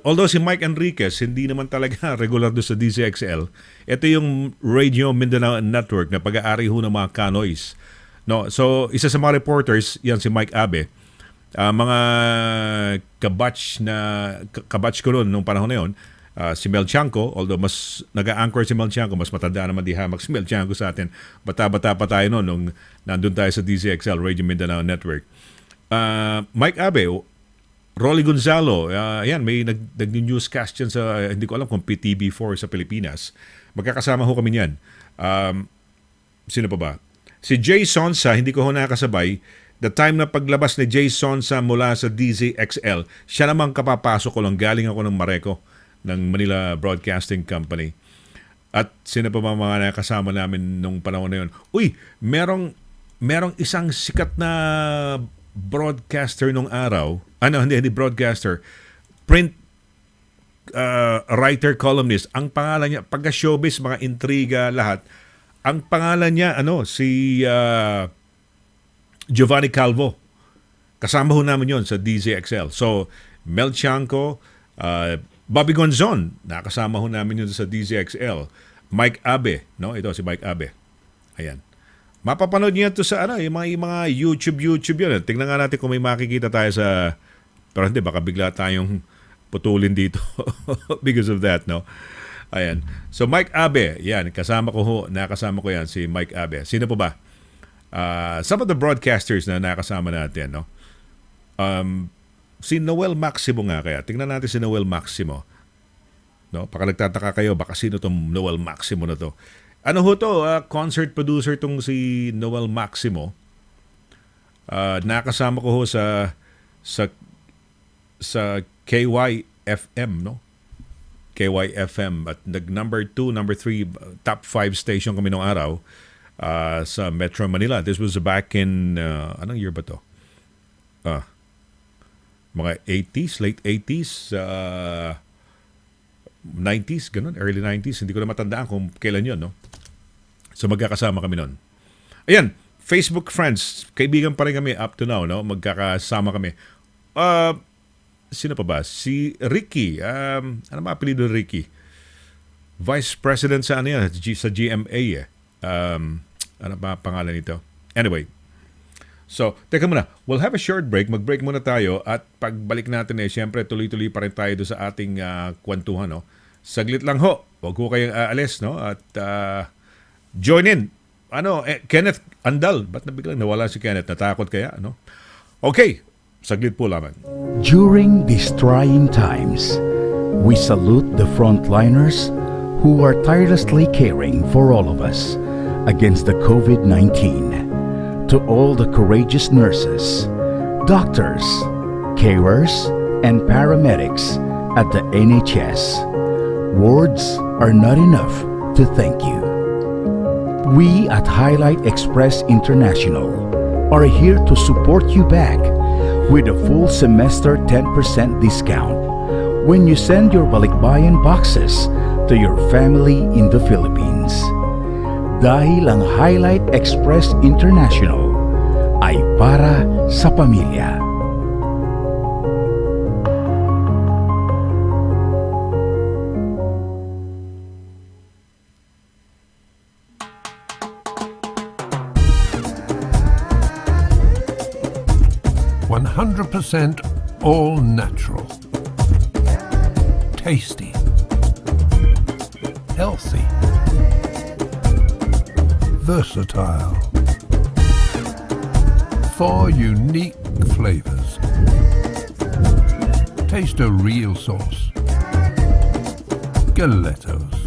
Although si Mike Enriquez, hindi naman talaga regular doon sa DZXL. Ito yung Radio Mindanao Network na pag-aari ho ng mga Kanoys. No? So, isa sa mga reporters, yan si Mike Abe. Mga kabatch ko noon nung panahon na yun, si Mel Chanco, although mas nag-a-anchor si Mel Chanco, mas matanda naman di hamak si Mel Chanco sa atin. Bata-bata pa tayo noon nung nandun tayo sa DZXL, Radio Mindanao Network. Mike Abe, Rolly Gonzalo, yan, may nag-newscast yan sa, hindi ko alam kung PTB4 sa Pilipinas. Magkakasama ho kami niyan. Sino pa ba? Si Jay Sonsa, hindi ko ho nakasabay. The time na paglabas ni Jay Sonsa mula sa DZXL, siya namang kapapasok ko lang. Galing ako ng Mareco, ng Manila Broadcasting Company. At sino pa ba mga nakasama namin nung panahon na yun? Uy, merong isang sikat na broadcaster nung araw. Hindi broadcaster. Print writer, columnist. Ang pangalan niya, pagka-showbiz, mga intriga, lahat. Ang pangalan niya, si Giovanni Calvo. Kasama ho namin yon sa DZXL. So, Mel Chanco, Bobby Gonzon, nakasama ho namin yun sa DZXL. Mike Abe, no? Ito si Mike Abe. Ayan. Mapapanood niyo ito sa yung mga YouTube yun. Tingnan nga natin kung may makikita tayo sa, pero hindi, baka bigla tayong putulin dito because of that, no? Ayan. So Mike Abe, yan, nakasama ko yan, si Mike Abe. Sino po ba? Some of the broadcasters na nakasama natin, no? Si Noel Maximo nga kaya. Tingnan natin si Noel Maximo. No? Baka nagtataka kayo, baka sino tong Noel Maximo na to? Ano ho to? Concert producer tong si Noel Maximo. Nakasama ko ho sa KYFM, no? KYFM at number 2, number 3, top 5 station kami nung araw sa Metro Manila. This was back in anong year ba to? Mga 80s, late 80s, 90s, ganun, early 90s. Hindi ko na matandaan kung kailan yun, no? So magkakasama kami nun. Ayan, Facebook friends, kaibigan pa rin kami up to now, no? Magkakasama kami. Sino pa ba? Si Ricky. Ano ba apelido Ricky? Vice President sa sa GMA. Ano ba pangalan nito? Anyway, so, teka muna. We'll have a short break. Mag-break muna tayo at pagbalik natin syempre tuloy-tuloy pa rin tayo doon sa ating kwentuhan, no? Saglit lang ho. Huwag ho kayong aalis, no? At join in. Kenneth Andal. Ba't biglang nawala si Kenneth? Natakot kaya, no? Okay. Saglit po lamang. During these trying times, we salute the frontliners who are tirelessly caring for all of us against the COVID-19. To all the courageous nurses, doctors, carers, and paramedics at the NHS, words are not enough to thank you. We at Highlight Express International are here to support you back with a full semester 10% discount when you send your balikbayan boxes to your family in the Philippines. Dahil ang Highlight Express International ay para sa pamilya. 100% all natural. Tasty. Healthy. Versatile. 4 unique flavors. Taste a real sauce. Galettos.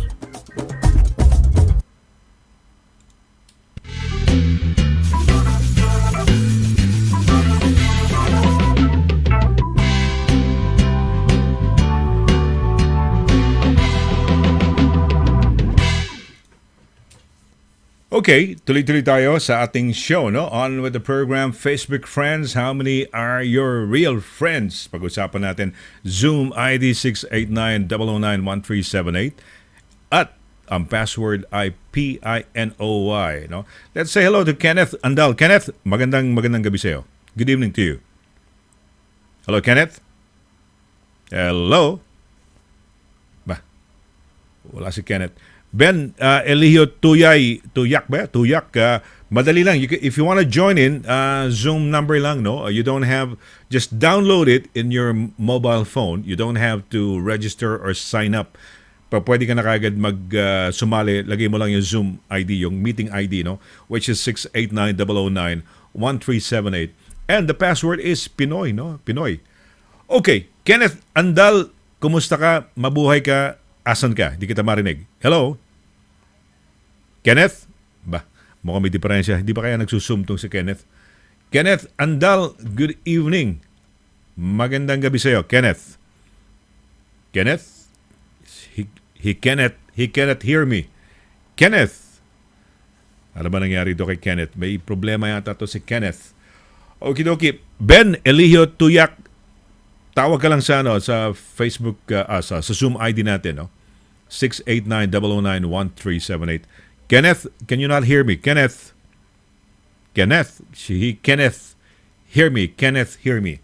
Okay, tuloy-tuloy tayo sa ating show, no? On with the program, Facebook friends, how many are your real friends? Pag-usapan natin, Zoom ID 689-009-1378 at ang password ay PINOY, no? Let's say hello to Kenneth Andal. Kenneth, magandang gabi sa'yo. Good evening to you. Hello, Kenneth? Hello? Ba? Wala si Kenneth. Ben, Elio Tuyak, madali lang. If you want to join in, Zoom number lang, no? You don't have, just download it in your mobile phone. You don't have to register or sign up. Pwede ka na kagad sumali. Lagay mo lang yung Zoom ID, yung meeting ID, no? Which is 689-009-1378. And the password is Pinoy, no? Pinoy. Okay, Kenneth Andal, kumusta ka? Mabuhay ka? Asan ka? Di kita marinig. Hello? Kenneth? Ba, mukhang may diferensya. Hindi ba kaya nagsusum tong si Kenneth? Kenneth Andal, good evening. Magandang gabi sa'yo, Kenneth. Kenneth? He cannot hear me. Kenneth? Ano ba nangyari do kay Kenneth? May problema yata to si Kenneth. Okidoki. Ben Elio Tuyak, tawag ka lang sa Facebook, sa Zoom ID natin, no? 689-009-1378. Kenneth, can you not hear me? Kenneth, Kenneth, hear me. Kenneth, hear me.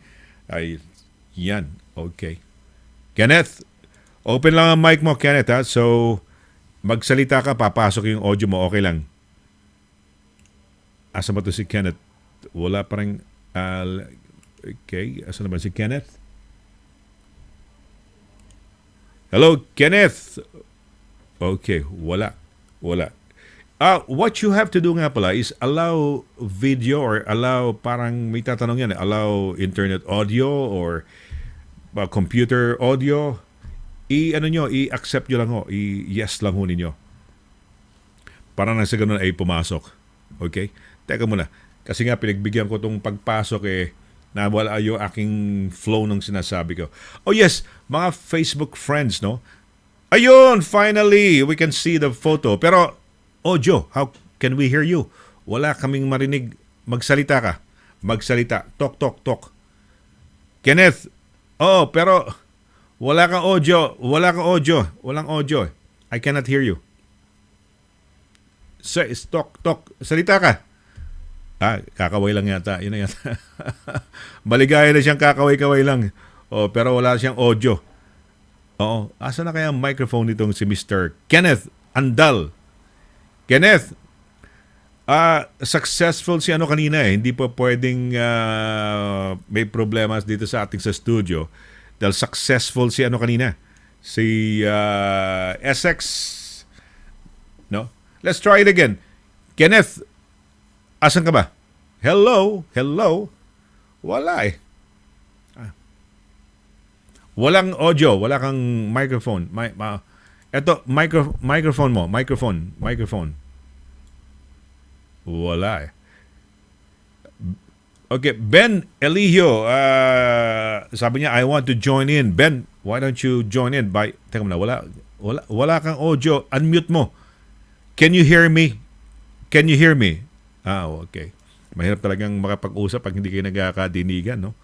Ay, yan. Okay. Kenneth, open lang ang mic mo, Kenneth, ha? So, magsalita ka, papasok yung audio mo, okay lang. Asa ba to si Kenneth? Wala pa rin, okay, asa naman si Kenneth? Hello, Kenneth. Okay, wala. What you have to do nga pala is allow video or allow, parang may tatanong yan, allow internet audio or computer audio. I-accept nyo lang ho. I-yes lang ho ninyo. Para na sa ganun ay pumasok. Okay? Teka muna. Kasi nga pinagbigyan ko tong pagpasok nawala yung aking flow ng sinasabi ko. Oh yes, mga Facebook friends, no? Ayun, finally, we can see the photo. Pero, audio, how can we hear you? Wala kaming marinig. Magsalita ka. Magsalita. Talk. Kenneth, pero wala kang audio. Walang audio. I cannot hear you. Talk. Salita ka. Kakaway lang yata. Yun na yata. Maligaya na siyang kakaway-kaway lang. Pero wala siyang audio. Oo. Asa na kaya ang microphone nitong si Mr. Kenneth Andal? Kenneth, successful si kanina Hindi pa pwedeng may problemas dito sa ating sa studio. Dahil successful si kanina. Si SX. No? Let's try it again. Kenneth, asan ka ba? Hello? Wala Walang audio, wala kang microphone. Eto, microphone mo. Microphone. Wala Okay, Ben Eligio, sabi niya, I want to join in. Ben, why don't you join in? Teka muna, wala kang audio. Unmute mo. Can you hear me? Okay. Mahirap talagang makapag-usap pag hindi kayo nagkakadinigan, no?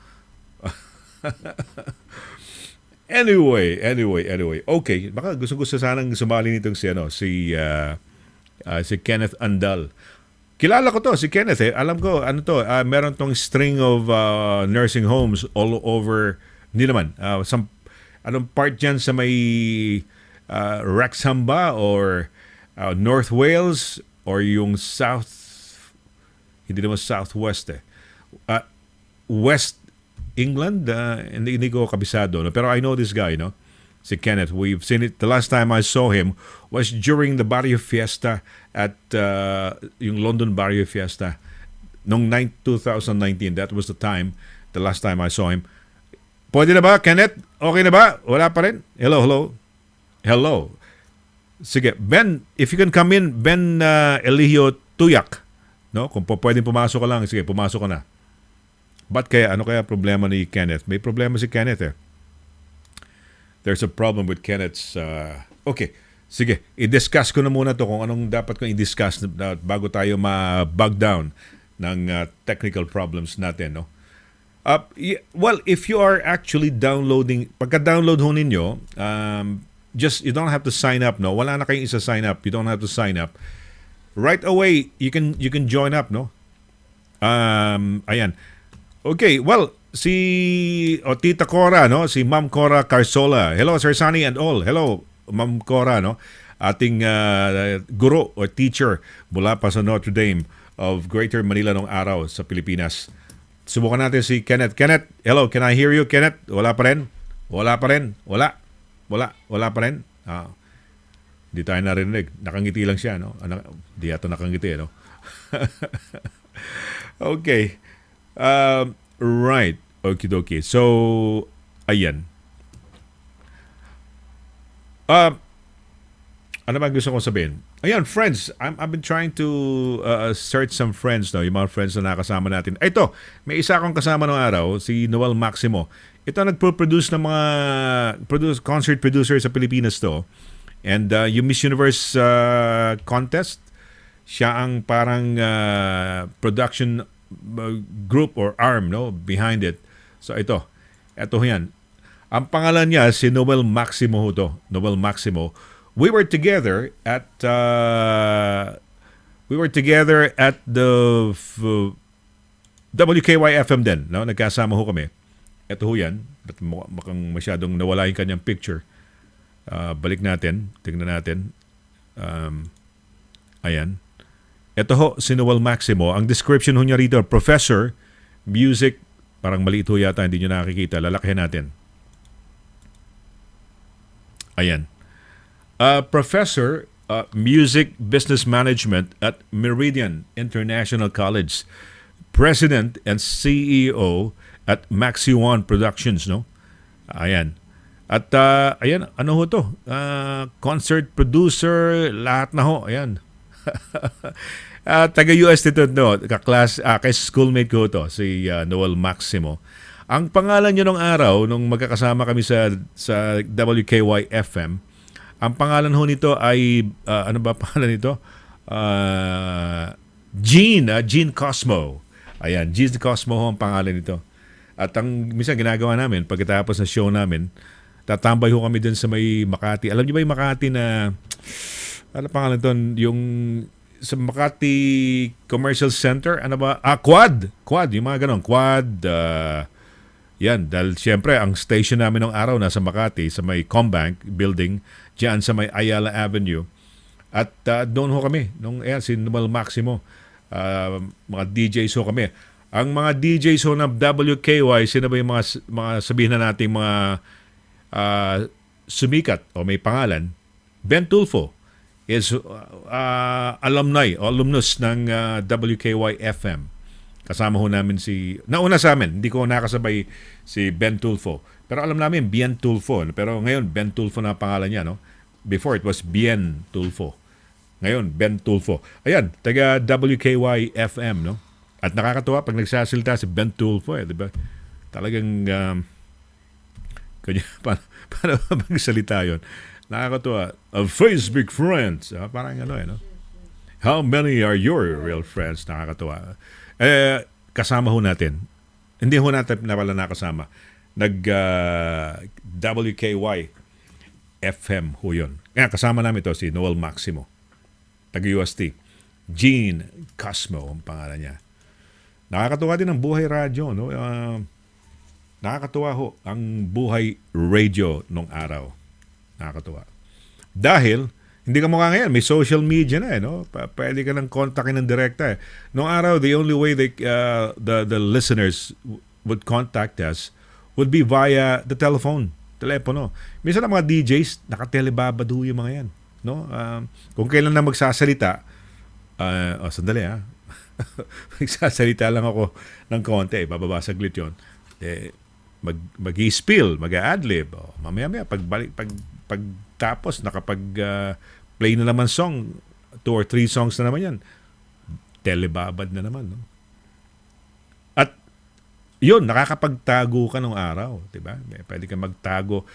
Anyway. Okay, baka gusto sanang sumali nitong si Kenneth Andal. Kilala ko to, si Kenneth Alam ko, meron tong string of nursing homes all over, hindi naman, anong part dyan sa may Wrexham ba or North Wales or yung South, hindi naman Southwest West England, hindi ko kabisado. No? Pero I know this guy, no? Si Kenneth. We've seen it. The last time I saw him was during the Barrio Fiesta at yung London Barrio Fiesta noong 2019. That was the last time I saw him. Pwede na ba, Kenneth? Okay na ba? Wala pa rin? Hello. Sige, Ben, if you can come in, Ben Eligio Tuyak. No? Kung pwedeng pumasok ka lang, sige, pumasok ka na. Ba't kaya? Ano kaya problema ni Kenneth? May problema si Kenneth eh. There's a problem with Kenneth's... okay, sige. I-discuss ko na muna to kung anong dapat kong i-discuss bago tayo ma-bug down ng technical problems natin. No? Well, if you are actually downloading... Pagka-download ho ninyo, you don't have to sign up. No? Wala na kayong isa-sign up. You don't have to sign up. Right away, you can join up. No? Ayan. Okay, well, Tita Cora, no? Si Ma'am Cora Carsola. Hello, Sir Sonny and all. Hello, Ma'am Cora, no? Ating guro or teacher mula pa sa Notre Dame of Greater Manila nung araw sa Pilipinas. Subukan natin si Kenneth. Kenneth, hello, can I hear you, Kenneth? Wala pa rin? Wala pa rin? Di tayo narinig. Nakangiti lang siya, no? Di yata nakangiti, no? Okay. Right. Okay. So, ayan. Ano ba gusto kong sabihin? Ayan, friends. I've been trying to search some friends, no? Yung mga friends na nakasama natin. Ito, may isa akong kasama ng araw, si Noel Maximo. Ito nagpo-produce ng mga concert producer sa Pilipinas to. And yung Miss Universe contest, siya ang parang production group or arm, no, behind it. So ito yan. Ang pangalan niya si Noel Maximo to. Noel Maximo. We were together at the WKY-FM din, no? Nagkasama ho kami. Ito ho yan. Ba't mukhang masyadong nawala yung kanyang picture. Balik natin. Tingnan natin. Ayan. Ito ho, si Noel Maximo. Ang description ho niya rito, Professor, Music, parang maliit ho yata, hindi nyo nakikita. Lalakihan natin. Ayan. Professor, Music Business Management at Meridian International College. President and CEO at Maxi One Productions, no? Ayan. At ayan, ano ho to? Concert producer, lahat na ho. Ayan. Taga-US dito, no? Kay schoolmate ko to, si Noel Maximo. Ang pangalan nyo nung araw, nung magkakasama kami sa WKY-FM, ang pangalan ho nito ay, ano ba pangalan nito? Gene Cosmo. Ayan, Gene Cosmo ho ang pangalan nito. At ang minsan ginagawa namin, pagkatapos ng show namin, tatambay ho kami dun sa may Makati. Alam niyo ba yung Makati na, ano pangalan ito? Yung sa Makati Commercial Center, ano ba? Quad, yung mga ganon. Quad, yan. Dahil siyempre, ang station namin ng araw nasa Makati, sa may Combank building, dyan sa may Ayala Avenue. At doon ho kami, si Noel Maximo. Mga DJs ho kami. Ang mga DJs ho ng WKY, sino ba yung mga sabihin na natin mga sumikat o may pangalan? Ben Tulfo is alumnus ng WKY-FM. Kasama ho namin nauna sa amin, hindi ko nakasabay si Ben Tulfo. Pero alam namin, Bien Tulfo. Pero ngayon, Ben Tulfo na pangalan niya, no? Before, it was Bien Tulfo. Ngayon, Ben Tulfo. Ayan, taga WKY-FM, no? At nakakatuwa pag nagsasalita si Ben Tulfo, di ba? Talagang, paano magsalita yun? Nakakatuwa. Facebook friends. Parang ano no? How many are your real friends? Nakakatuwa. Kasama ho natin. Hindi ho natin na pala nakasama. WKY FM ho yun. Kasama namin ito si Noel Maximo. Taga-UST. Gene Cosmo ang pangalan niya. Nakakatuwa din ang buhay radyo, no? Nakakatuwa ho ang buhay radio nung araw. Nakakatuwa. Dahil, hindi ka mukha ngayon, may social media na no? Pwede ka nang kontakin ng direkta Noong araw, the only way the listeners would contact us would be via the telepono. Minsan ang mga DJs, nakatelebabado yung mga yan. No? Kung kailan na magsasalita, sandali magsasalita lang ako ng konti, bababa saglit yun. Mag-i-spill, mag-a-adlib. Mamaya-maya, pagtapos, play na naman song, 2 or 3 songs na naman yan, telebabad na naman. No? At yun, nakakapagtago ka nung araw, di ba? Pwede ka magtago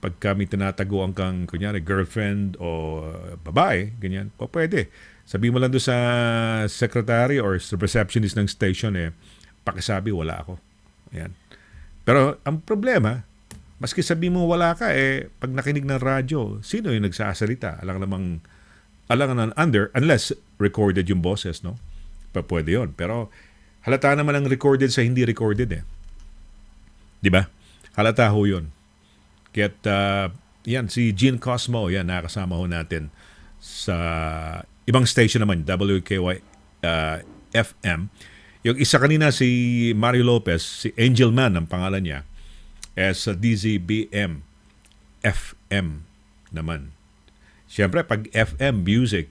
pagka may tinatago ang kang, kunyari, girlfriend o babae, ganyan. O pwede. Sabi mo lang doon sa secretary or sa receptionist ng station, pakisabi, wala ako. Ayan. Pero ang problema, maski sabi mo wala ka, pag nakinig ng radyo, sino yung nagsasalita? Alang naman unless recorded yung boses, no? Pwede yun. Pero halata naman ang recorded sa hindi recorded Di ba? Halata ho yun. Kaya't yan, si Gene Cosmo, yan, nakasama ho natin sa ibang station naman, WKY FM. Yung isa kanina si Mario Lopez, si Angel Man ang pangalan niya, sa DZBM FM naman. Siyempre, pag FM music,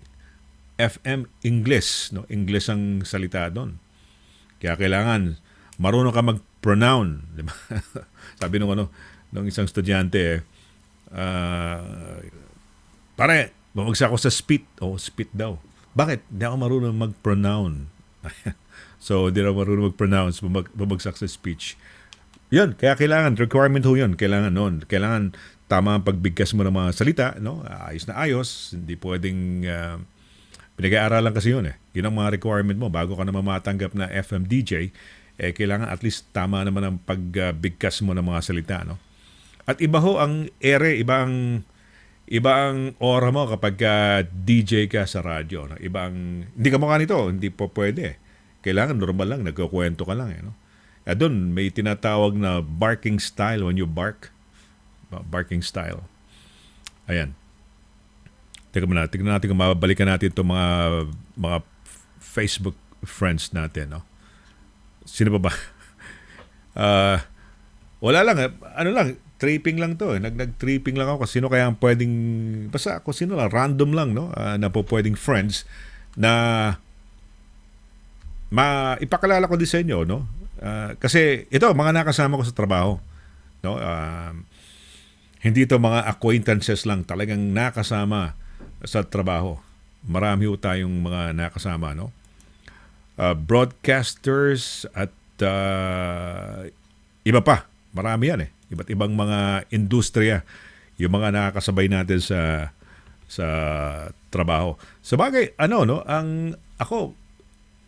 FM English, no? English ang salita doon. Kaya kailangan marunong ka mag-pronoun. Di ba? Sabi nung isang estudyante, pare, bumagsak ako sa spit. Spit daw. Bakit? Hindi ako marunong mag-pronoun. So, hindi ako marunong mag-pronounce, bumagsak sa speech. Yun, kaya kailangan, requirement ho yun. Kailangan noon. Kailangan tama ang pagbigkas mo ng mga salita, no? Ayos na ayos. Hindi pwedeng pinag-aaralan kasi yun Yun ang mga requirement mo bago ka naman matanggap na FM DJ, kailangan at least tama naman ang pagbigkas mo ng mga salita, no? At iba ho ang iba ang aura mo kapag DJ ka sa radyo, no? Hindi ka mukha nito, hindi po pwede. Kailangan normal lang, nagkukwento ka lang, no? Doon may tinatawag na barking style when you bark. Barking style. Ayan. Tignan natin kung mababalikan natin itong mga Facebook friends natin, no? Sino ba? Wala lang, tripping lang to. Nag-tripping lang ako. Sino kaya ang pwedeng, basta ako sino lang, random lang, no? Na po pwedeng friends na ipakilala ko din sa inyo, no? Kasi ito, mga nakasama ko sa trabaho, no? Hindi ito mga acquaintances lang, talagang nakasama sa trabaho. Marami ho tayong mga nakasama, no? Broadcasters at iba pa. Marami yan Iba't ibang mga industriya yung mga nakakasabay natin sa trabaho. Sabagay, ako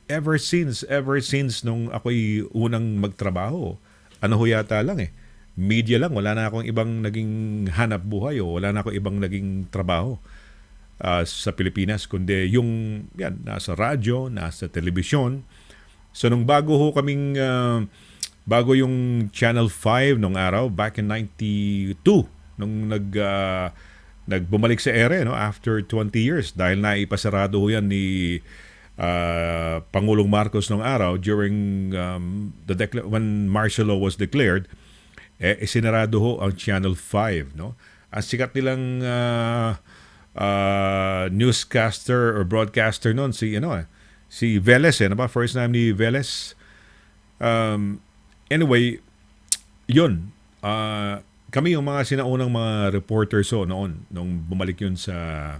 ever since nung ako'y unang magtrabaho, yata lang media lang, wala na akong ibang naging hanap buhay o wala na akong ibang naging trabaho sa Pilipinas, kundi yung nasa radyo, nasa telebisyon. So nung bago yung Channel 5 nung araw, back in 92, nung nagbumalik sa ere, no, after 20 years, dahil naipasarado ho yan ni Pangulong Marcos nung araw during when martial law was declared, isinarado ho ang Channel 5, no? Ang sikat nilang newscaster or broadcaster noon si Velez, first name ni Velez. Anyway, yun. Kami yung mga sinaunang mga reporters noon nung bumalik yun sa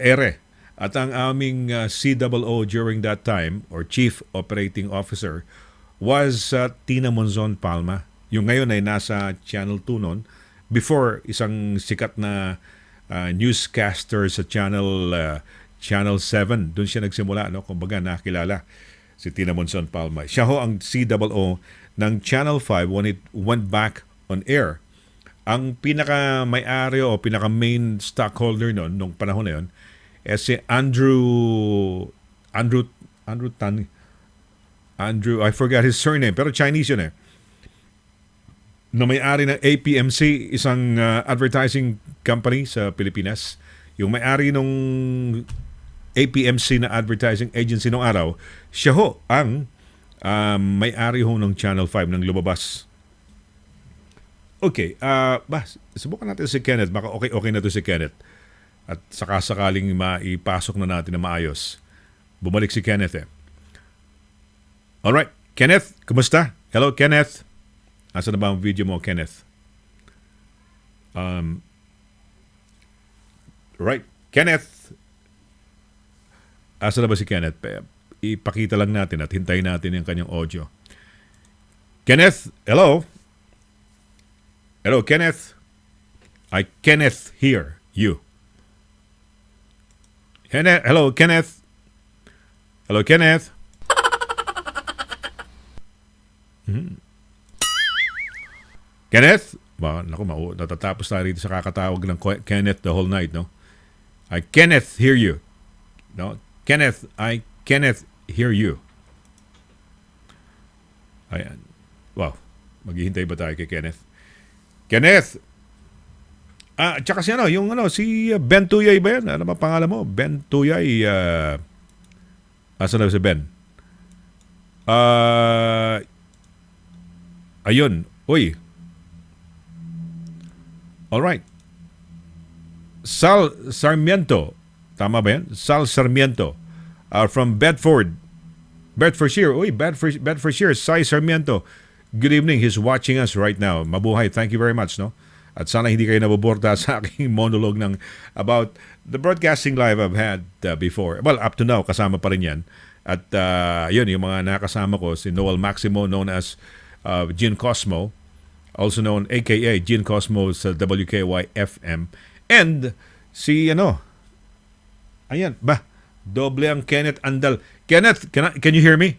ere. At ang aming COO during that time, or Chief Operating Officer, was Tina Monzon Palma. Yung ngayon ay nasa Channel 2 noon. Before, isang sikat na newscaster sa Channel 7. Doon siya nagsimula, no? Kumbaga nakilala si Tina Monzon Palma. Siya ho ang COO ng Channel 5 when it went back on air. Ang pinaka-may-ari o pinaka-main stockholder noon, nung panahon na yun, si Andrew, I forgot his surname, pero Chinese yun na may-ari ng APMC, isang advertising company sa Pilipinas. Yung may-ari nung APMC na advertising agency nung araw, siya ho ang may-ari ho ng Channel 5 nang lumabas. Okay, subukan natin si Kenneth. Baka okay na to si Kenneth. At sakasakaling maipasok na natin na maayos. Bumalik si Kenneth eh. Alright, Kenneth, kumusta? Hello, Kenneth. Asa na ba ang video mo, Kenneth? Right, Kenneth. Asa na ba si Kenneth? Ipakita lang natin at hintayin natin yung kanyang audio. Kenneth, hello? Hello, Kenneth. I Kenneth hear you. Hello, Kenneth. Hello, Kenneth. Kenneth? Natatapos tayo rito sa kakatawag ng Kenneth the whole night, no? I Kenneth hear you. No? Kenneth, I Kenneth hear you. Ayan. Wow. Maghihintay ba tayo kay Kenneth? Kenneth! Tsaka si Ben Tuyay ba yan? Ano ba pangalan mo? Ben Tuyay. Asa na si Ben? Ayun. Uy. Alright. Sal Sarmiento. Tama ba yan? Sal Sarmiento. From Bedfordshire. Uy, Bedfordshire. Sai Sarmiento. Good evening. He's watching us right now. Mabuhay. Thank you very much, no? At sana hindi kayo naboborta sa aking monologue about the broadcasting live I've had before. Well, up to now, kasama pa rin yan. At yun, yung mga nakasama ko, si Noel Maximo, known as Gene Cosmo, also known aka Gene Cosmo sa WKY-FM. And si, ayan, doble ang Kenneth Andal. Kenneth, can you hear me?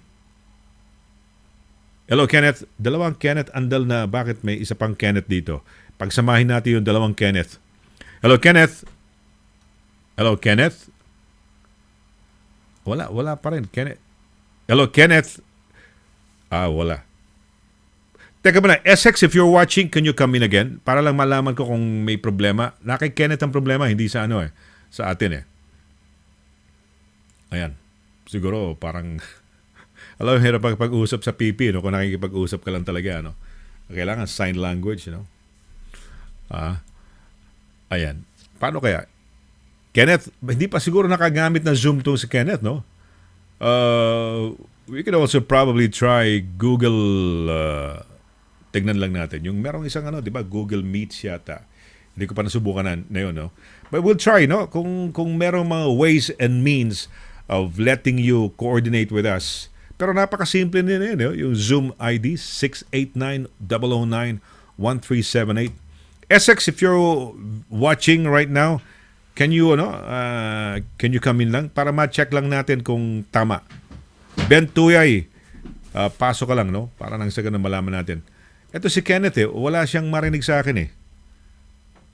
Hello, Kenneth. Dalawang Kenneth Andal na bakit may isa pang Kenneth dito. Pagsamahin natin yung dalawang Kenneth. Hello, Kenneth. Hello, Kenneth. Wala pa rin. Kenneth. Hello, Kenneth. Wala. Teka muna, Essex, if you're watching, can you come in again? Para lang malaman ko kung may problema. Na kay Kenneth ang problema, hindi sa sa atin eh. Ayan. Siguro parang alam mo, hirap pag-usap sa PP, no? Kung nakikipag-usap ka lang talaga, kailangan sign language, Ayan. Paano kaya? Kenneth, hindi pa siguro nakagamit ng Zoom to si Kenneth, no? We can also probably try Google, tignan lang natin. Yung merong isang, di ba, Google Meets yata. Hindi ko pa nasubukan na yun, no? But we'll try, no? Kung merong mga ways and means of letting you coordinate with us. Pero napakasimple din yun, yung Zoom ID 689-009-1378. Essex, if you're watching right now, can you come in lang para ma-check lang natin kung tama. Ben Tuyay, pasok ka lang, no? Para nang sa ganun malaman natin. Ito si Kenneth, wala siyang marinig sa akin,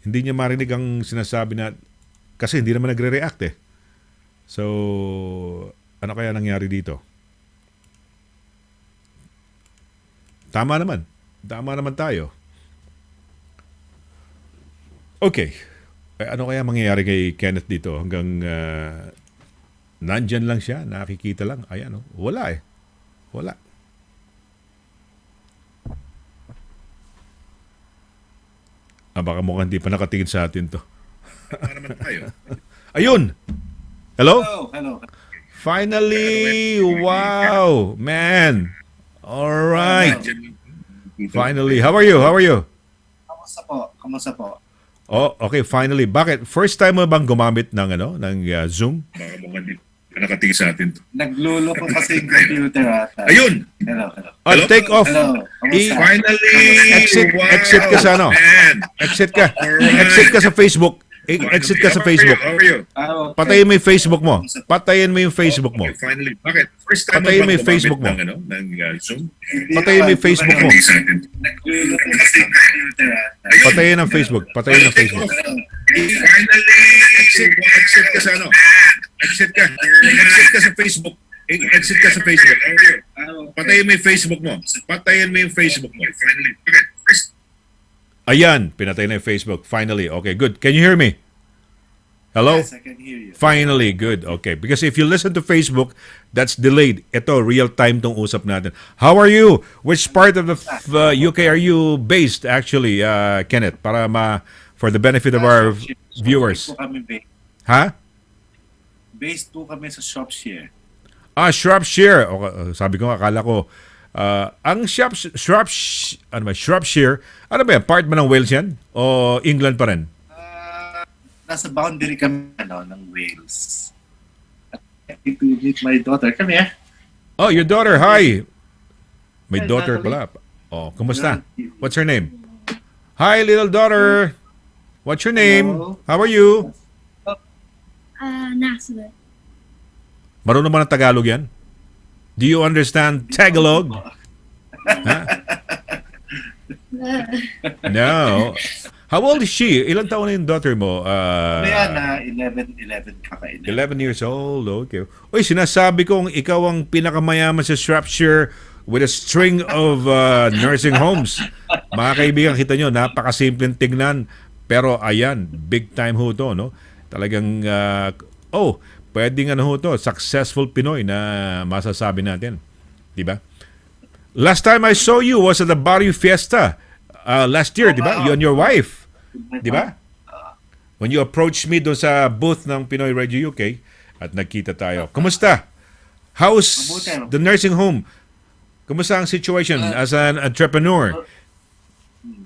Hindi niya marinig ang sinasabi na kasi hindi naman nagre-react, So, ano kaya nangyari dito? Tama naman tayo. Okay. Ano kaya mangyayari kay Kenneth dito? Hanggang nandyan lang siya, nakikita lang. Ayan, wala Wala. Baka mukhang hindi pa nakatingin sa atin to. Tama naman tayo. Ayun! Hello? Hello. Finally! Wow! Man! All right. Finally. How are you? Kamusta po? Oh, okay, finally. Bakit? First time mo bang gumamit ng Zoom? Baka mukhang nakatingin sa atin. Naglulo ko kasi yung computer ata. Ayun! Hello. Take off. Hello. Finally! Exit ka sa Exit ka. Exit ka sa Facebook. Exit ka sa Facebook. How are you? Patayin mo yung Facebook mo. Finally. Bakit? First time Patayin mo bang gumamit ng Zoom? Patayin mo yung Facebook mo. Naglulo ko kasi yung computer ata. Patayin ang Facebook. Finally! Exit ka sa Exit ka. Exit ka sa Facebook. Exit ka sa Facebook. Patayin mo yung Facebook mo. Finally. Bakit? Ayan, pinatay na yung Facebook. Finally. Okay, good. Can you hear me? Hello? Yes, I can hear you. Finally, good. Okay. Because if you listen to Facebook, that's delayed. Ito, real time tong usap natin. How are you? Which part of the UK are you based actually, Kenneth? For the benefit of our viewers. Based po kami, Ha? based po kami sa Shropshire. Shropshire. Okay, sabi ko, akala ko, ang Shropshire, ano ba yan? Part ba ng Wales yan? O England pa rin? Nasa boundary kami ng Wales. I need to meet my daughter. Come here. Oh, your daughter. Hi. May Hi, daughter Natalie. pala. Oh, kumusta? What's her name? Hi, little daughter. What's your name? Hello. How are you? Nasa. Marunong ba ng Tagalog yan? Do you understand Tagalog? Huh? No. How old is she? Ilang taon na yung daughter mo? Kaya na 11 kakain. 11 years old. Okay. Uy, sinasabi kong ikaw ang pinakamayaman sa Shropshire with a string of nursing homes. Mga kaibigan, kita nyo, napakasimpleng tignan. Pero ayan, big time ho to, no? Talagang, pwedeng ho to, successful Pinoy na masasabi natin. Diba? Last time I saw you was at the Barrio Fiesta last year, diba? You and your wife. Diba? When you approached me doon sa booth ng Pinoy Radio UK at nagkita tayo. Kumusta? How's the nursing home? Kumusta ang situation as an entrepreneur?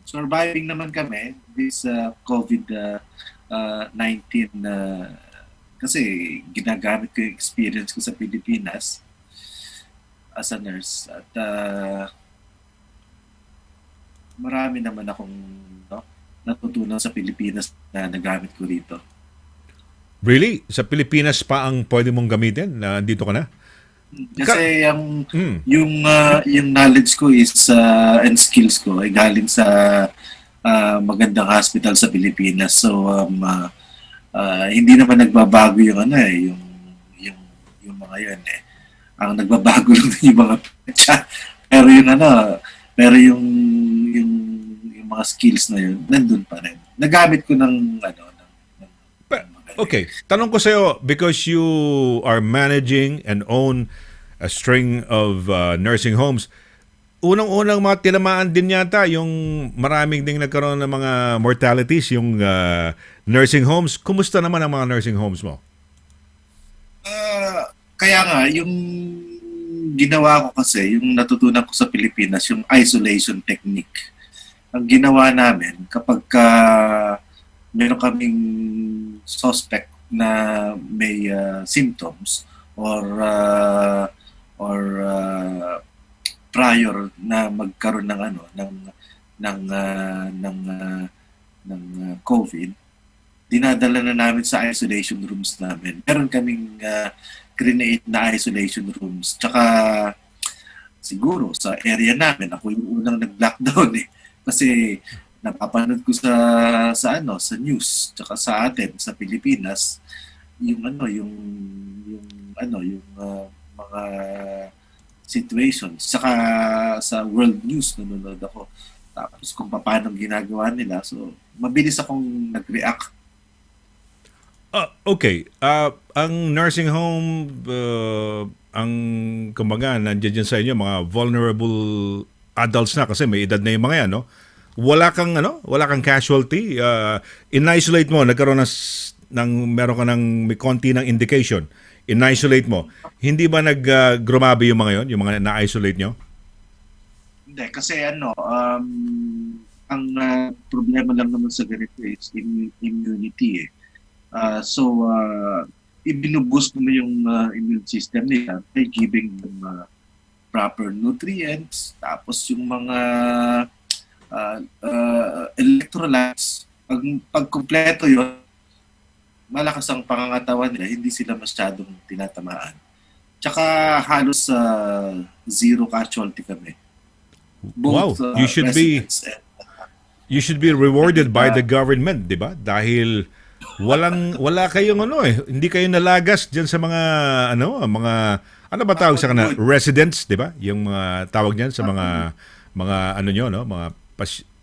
Surviving naman kami this COVID-19 kasi ginagamit ko yung experience ko sa Pilipinas as a nurse at marami naman akong natutunan sa Pilipinas na nagamit ko dito. Really? Sa Pilipinas pa ang pwede mong gamitin na dito ka na? Kasi yung knowledge ko is and skills ko ay galing sa magandang hospital sa Pilipinas. So hindi naman nagbabago yung yung mga yun eh. Ang nagbabago lang yung mga petsa. Pero yung mga skills na yun nandun pa rin. Nagamit ko ng Okay, tanong ko sa'yo, because you are managing and own a string of nursing homes, unang-unang mga tinamaan din yata yung maraming ding nagkaroon ng mga mortalities, yung nursing homes. Kumusta naman ang mga nursing homes mo? Kaya nga, yung ginawa ko kasi, yung natutunan ko sa Pilipinas, yung isolation technique. Ang ginawa namin, kapag meron kaming suspect na may symptoms or prior na magkaroon ng COVID, dinadala na namin sa isolation rooms namin. Meron kaming create na isolation rooms. Tsaka siguro sa area namin, ako yung unang nag-lockdown eh. Kasi napapanood ko sa news tsaka sa atin sa Pilipinas yung mga situations saka sa world news nanonood ako, tapos kung paano ginagawa nila, so mabilis akong nag-react. Okay. Ang nursing home, ang kumbaga, nandiyan dyan sa inyo, mga vulnerable adults na kasi may edad na yung mga yan, no? Wala kang casualty. In-isolate mo, nagkaroon meron ka ng may konti ng indication. In-isolate mo. Hindi ba nag-grumabi yung mga yon, yung mga na-isolate nyo? Hindi, kasi ang problema lang naman sa ganito is immunity eh. So, ibinuboost mo yung immune system nila by giving them proper nutrients, tapos yung mga electrolytes, pag kumpleto yun, malakas ang pangangatawan nila, hindi sila masyadong tinatamaan. Tsaka halos zero casualty kami. Both, wow, you should be rewarded by the government, 'di ba? Dahil wala kayong hindi kayo nalagas diyan sa mga ano ba tawag sa kanila, residents, 'di ba? Yung mga tawag diyan sa mga mga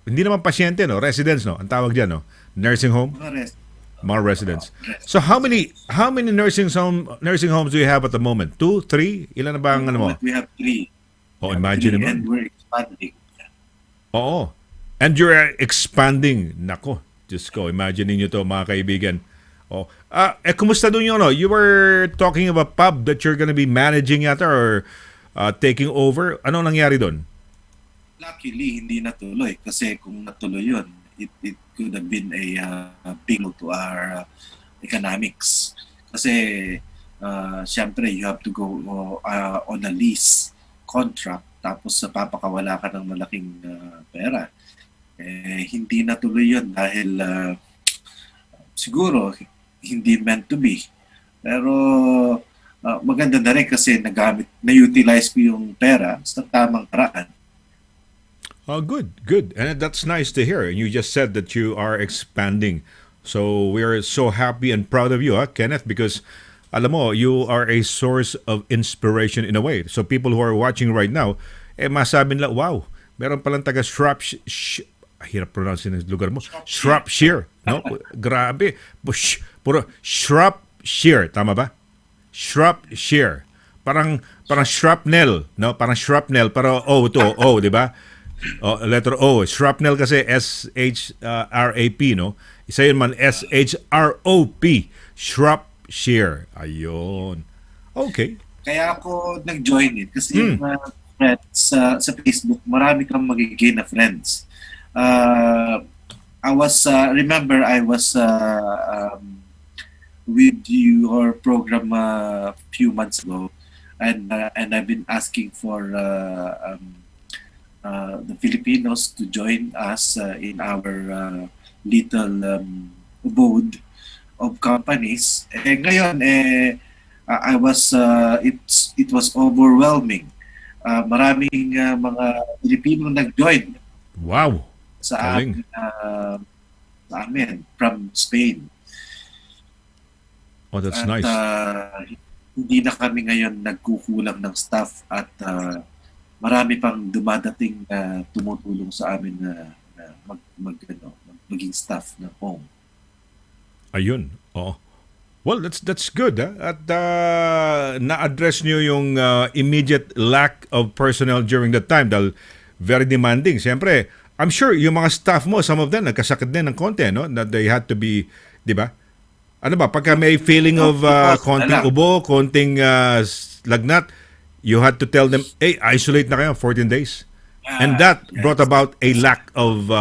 hindi naman pasyente, no, residents, no, ang tawag diyan, no, nursing home. Mga residents. So how many nursing homes do you have at the moment? 2, 3? Ilan na ba ang ano mo? We have 3. Oh, imagine And naman. we're expanding. Oo. And you're expanding. Nako, Diyos ko, imagine niyo to mga kaibigan. Oh. Kumusta doon yun? No? You were talking of a pub that you're gonna be managing yata or taking over. Ano nangyari doon? Luckily, hindi natuloy kasi kung natuloy yun, it could have been a big blow to our economics. Kasi, syempre, you have to go on a lease contract tapos papakawala ka ng malaking pera. Hindi natuloy yun dahil siguro hindi meant to be. Pero maganda na rin kasi na-utilize ko yung pera sa tamang paraan. Oh, good. And that's nice to hear. And you just said that you are expanding. So we're so happy and proud of you, Kenneth, because alam mo, you are a source of inspiration in a way. So people who are watching right now, masabi nila, wow, meron palang taga hirap pronounce yung lugar mo. Shropshire. No? Grabe. Puro Shropshire. Tama ba? Shropshire. Parang shrapnel. No? Parang shrapnel. Pero di ba? Letter O. Shrapnel kasi S-H-R-A-P, no? Isa yun man, S-H-R-O-P. Shropshire. Ayun. Okay. Kaya ako nag-join it kasi yung friends sa Facebook, marami kang magiging na friends. I was with your program a few months ago, and I've been asking for the Filipinos to join us in our little abode of companies. Ngayon, it was overwhelming. Maraming mga Pilipino nag-join. Wow. Sa amin from Spain. Oh, that's at, nice. Hindi na kami ngayon nagkukulang ng staff at marami pang dumadating na tumutulong sa amin na maging staff ng home. Ayun. Oh. Well, that's good. At na-address niyo yung immediate lack of personnel during that time dahil very demanding. Siyempre, I'm sure yung mga staff mo, some of them, nagkasakit din ng konti, no? That they had to be, di ba? Ano ba, pagka may feeling of konting ubo, konting lagnat, you had to tell them, hey, isolate na kayo 14 days. And that brought about a lack of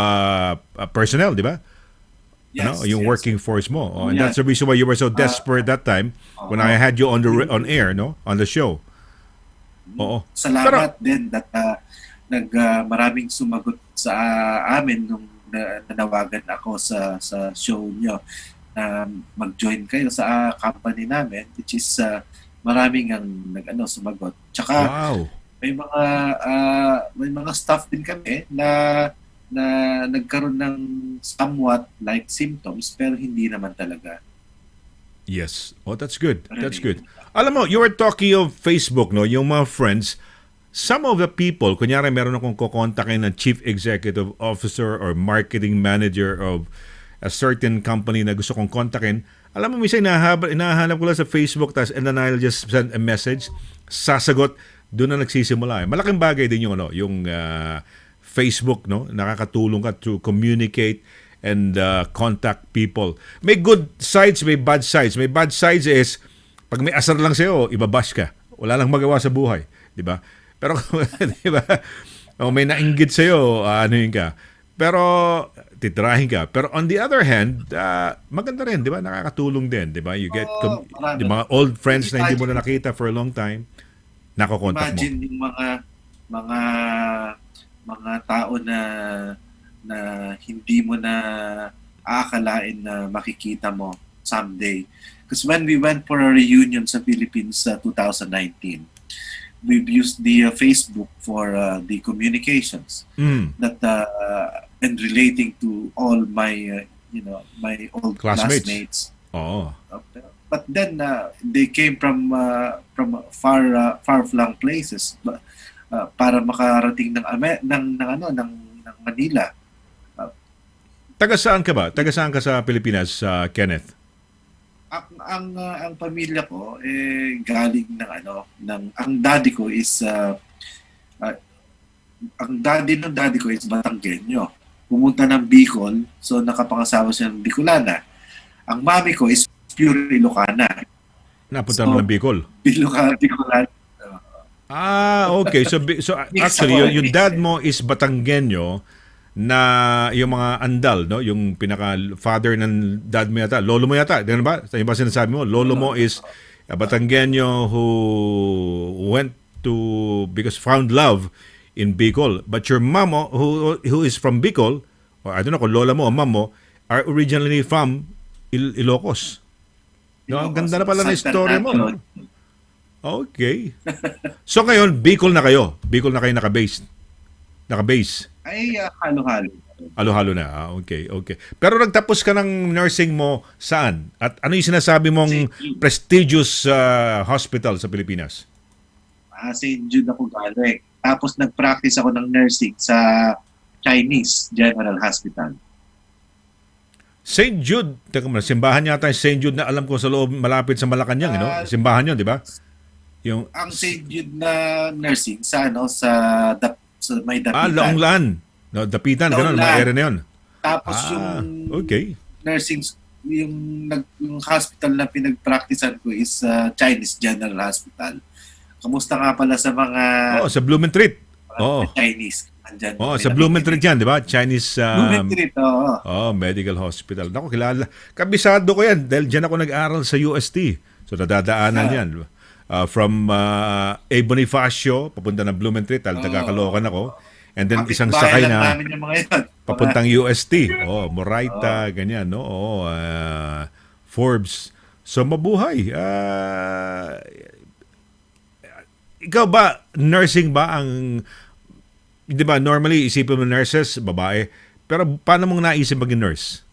personnel, di ba? Yes, yung working force mo. And that's the reason why you were so desperate that time when I had you on air, no? On the show. Oo. Salamat din that maraming sumagot sa amin nung nanawagan ako sa show nyo na mag-join kayo sa company namin, which is maraming ang sumagot. Tsaka may mga staff din kami na nagkaroon ng somewhat like symptoms pero hindi naman talaga. Yes. Oh, that's good. That's good. Alam mo, you were talking of Facebook, no? Yung mga friends, some of the people, kunyari meron akong kukontakin ng chief executive officer or marketing manager of a certain company na gusto kong kontakin, alam mo, minsan inahanap ko lang sa Facebook and then I'll just send a message, sasagot, doon na nagsisimula. Malaking bagay din yung Facebook, no? Nakakatulong ka to communicate and contact people. May good sides, may bad sides. May bad sides is, pag may asar lang sa'yo, ibabash ka. Wala lang magawa sa buhay. Di ba? Pero, di ba? May nainggit sa'yo, yun ka. Pero, titirahin ka. Pero on the other hand, maganda rin, di ba? Nakakatulong din, di ba? You get di mga old friends na hindi mo na nakita for a long time, nakokontak mo. Imagine yung mga tao na hindi mo na aakalain na makikita mo someday. Because when we went for a reunion sa Philippines sa 2019, we've used the Facebook for the communications that and relating to all my my old classmates. Oh. But then they came from far-flung places para makarating ng Manila. Taga saan ka ba? Taga saan ka sa Pilipinas, Kenneth? Ang pamilya ko galing ng ang daddy ko is ang daddy ko is Batanggenyo. Pumunta ng Bicol, so nakapangasawa siya ng Bicolana. Ang mami ko is pure Ilocana. Napunta mo ng Bicol? Bicolana. Okay. So actually, yung dad mo is Batanggenyo na yung mga andal, no? Yung pinaka-father ng dad mo yata. Lolo mo yata. Ganun ba? Yung ba sinasabi mo? Lolo mo is a Batanggenyo who went because found love in Bicol. But your mom, who is from Bicol, or I don't know kung lola mo o mom mo, are originally from Ilocos. No, ang ganda na pala na story mo. No? Okay. So ngayon, Bicol na kayo. Bicol na kayo naka-base. Ay, halo-halo. Halo-halo na. Okay. Pero nagtapos ka ng nursing mo saan? At ano yung sinasabi mong prestigious hospital sa Pilipinas? St. Jude ako galing. Tapos nag-practice ako ng nursing sa Chinese General Hospital. St. Jude, teka muna, simbahan yata yung St. Jude na alam ko sa loob, malapit sa Malacanang, no? Simbahan yun, di ba? Ang St. Jude na nursing sa may Dapitan. Laonglaan. No, Dapitan, gano'n, mga area na yun. Tapos nursing, yung hospital na pinag-practicean ko is Chinese General Hospital. Kamusta nga pala sa mga... sa Blumentritt. Chinese. Sa Blumentritt yan, di ba? Chinese... Blumentritt, medical hospital. Naku, kilala. Kabisado ko yan dahil dyan ako nag-aral sa UST. So, nadadaanan yan. From A. Bonifacio, papunta ng Blumentritt, taga-Caloocan ako. And then isang sakay na papuntang UST. Moraita, ganyan, no? Forbes. So, mabuhay. Ikaw ba, nursing ba ang... Di ba, normally, isipin mo nurses, babae. Pero paano mong naisip maging nurse?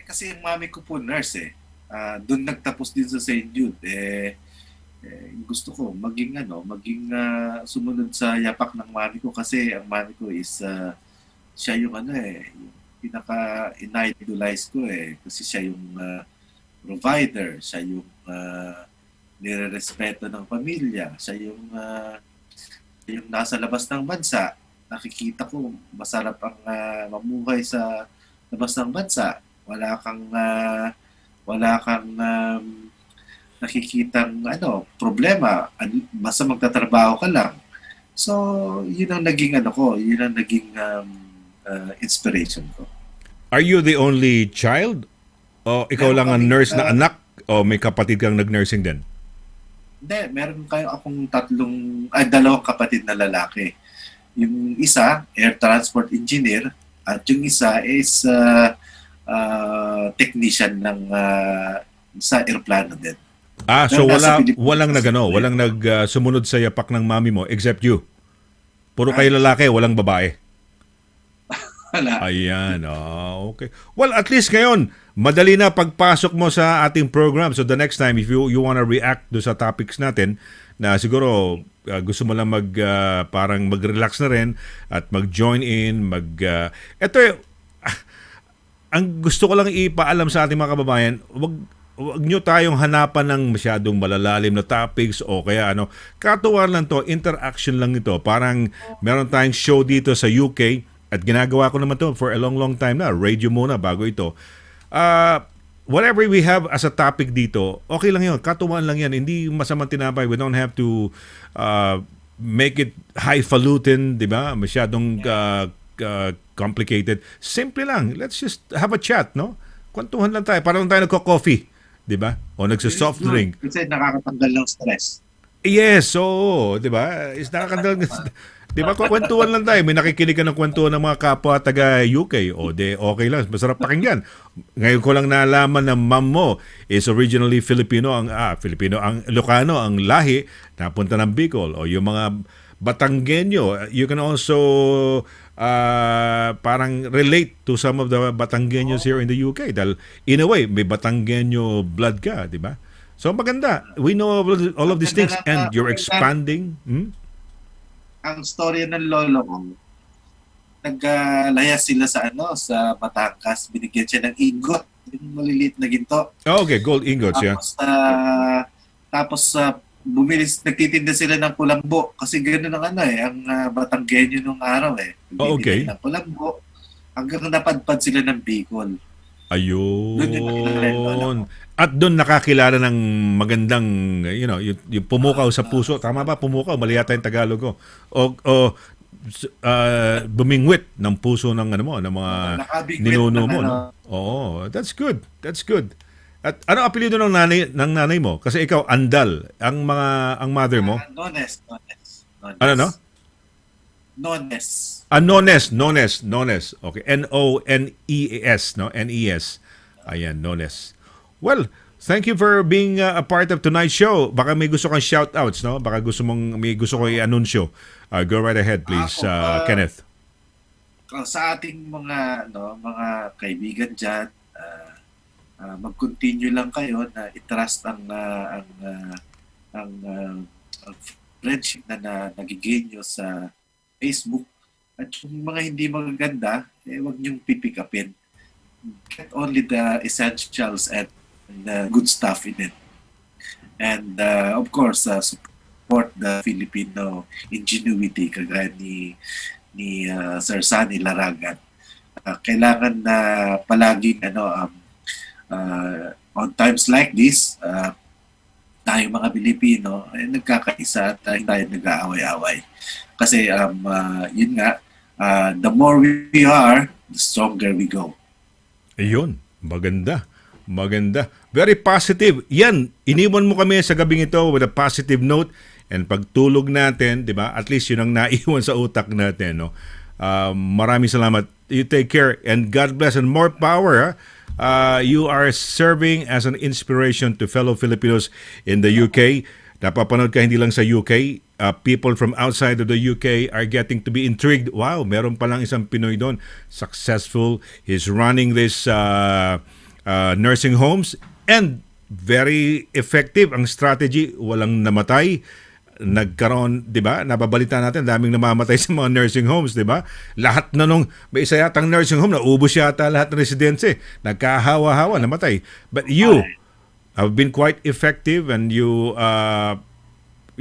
Kasi yung mami ko po nurse doon nagtapos din sa St. Jude. Gusto ko maging sumunod sa yapak ng mami ko kasi ang mami ko is siya yung yung pinaka-idolize ko kasi siya yung provider, siya yung nire-respeto ng pamilya, siya yung nasa labas ng bansa. Nakikita ko masarap ang mamuhay sa labas ng bansa. Wala kang nakikitang problema. Basta magtatrabaho ka lang. So, yun ang naging inspiration ko. Are you the only child? O ikaw lang ang nurse na anak? O may kapatid kang nag-nursing din? Hindi, meron akong dalawang kapatid na lalaki. Yung isa, air transport engineer, at yung isa is technician sa airplano din. So walang sumunod sa yapak ng mami mo except you. Puro kayo lalaki, walang babae. Wala. Ayan, okay. Well, at least ngayon, madali na pagpasok mo sa ating program. So the next time, if you want to react do sa topics natin, na siguro gusto mo lang parang mag-relax na rin at mag-join in, ang gusto ko lang ipaalam sa ating mga kababayan, wag nyo tayong hanapan ng masyadong malalalim na topics o kaya katuwaan lang to, interaction lang ito. Parang meron tayong show dito sa UK at ginagawa ko naman to for a long time na. Radio muna bago ito. Whatever we have as a topic dito, okay lang yun. Katuwaan lang yan. Hindi masamang tinapay. We don't have to make it highfalutin, di ba? Masyadong complicated. Simple lang. Let's just have a chat, no? Kwentuhan lang tayo. Parang tayo nagko-coffee, di ba? O nagsa-soft drink. Kasi nakakatanggal ng stress. Yes, so, di ba? Is nakakatanggal ng di ba? Kwentuhan lang tayo. May nakikinig ka ng kwentuhan ng mga kapwa taga UK. O de, okay lang. Masarap pakinggan. Ngayon ko lang nalaman na mom mo is originally Filipino, ang Ilocano, ang lahi, napunta ng Bicol. O yung mga Batanggenyo, you can also parang relate to some of the Batanggenyos here in the UK. Dahil in a way, may Batanggenyo blood ka, di ba? So maganda. We know all of these things and you're expanding. Ang storya ng lolo ko, naglayas sila sa sa Batangas, binigyan siya ng ingot, yung maliliit na ginto. Oh, okay, gold ingots, yeah. Tapos nagtitinda sila ng kulambo kasi gano'n ang ang Batanggenyo nung araw Oh, okay. Nagtitinda ng kulambo hanggang napadpad sila ng Bicol. Doon yung nakilala yung lola Ayun. ko. At doon nakakilala ng magandang, yung pumukaw sa puso. Tama ba? Pumukaw. Mali yata yung Tagalog ko. O bumingwit ng puso ng ng mga Nakabigwit ninuno ng mo. No? Oo. That's good. That's good. At ano apelyido ng nanay mo? Kasi ikaw Andal, ang mother mo. Nones. Ano no? Nones. Nones. Okay. Nones, no? Nes. Ayan, Nones. Well, thank you for being a part of tonight's show. Baka may gusto kang shout-outs, no? Baka may gusto ko i-anunsyo. Go right ahead, please, Kenneth. Sa ating mga mga kaibigan diyan, mag-continue lang kayo na i-trust ang friendship na nagiging nyo sa Facebook. At yung mga hindi magaganda, huwag niyong pipick-upin. Get only the essentials and the good stuff in it. And of course, support the Filipino ingenuity kagaya ni Sir Sonny LARAGAN. Kailangan na palaging on times like this, tayo mga Pilipino ay nagkakaisa at hindi tayo nag-aaway-away. Kasi yun nga, the more we are, the stronger we go. Ayun, maganda. Very positive. Yan, iniwan mo kami sa gabing ito with a positive note, and pagtulog natin, 'di ba? At least 'yun ang naiwan sa utak natin, no. Maraming salamat. You take care and God bless and more power. You are serving as an inspiration to fellow Filipinos in the UK. Napapanood ka hindi lang sa UK. People from outside of the UK are getting to be intrigued. Wow, meron palang isang Pinoy doon. Successful. He's running this nursing homes and very effective ang strategy. Walang namatay. Nagkaroon, 'di ba? Nababalita natin daming namamatay sa mga nursing homes, 'di ba? Lahat na nung may isa yatang nursing home na ubos yata lahat ng residente. Nagkahawa-hawa, namatay. But you have been quite effective and you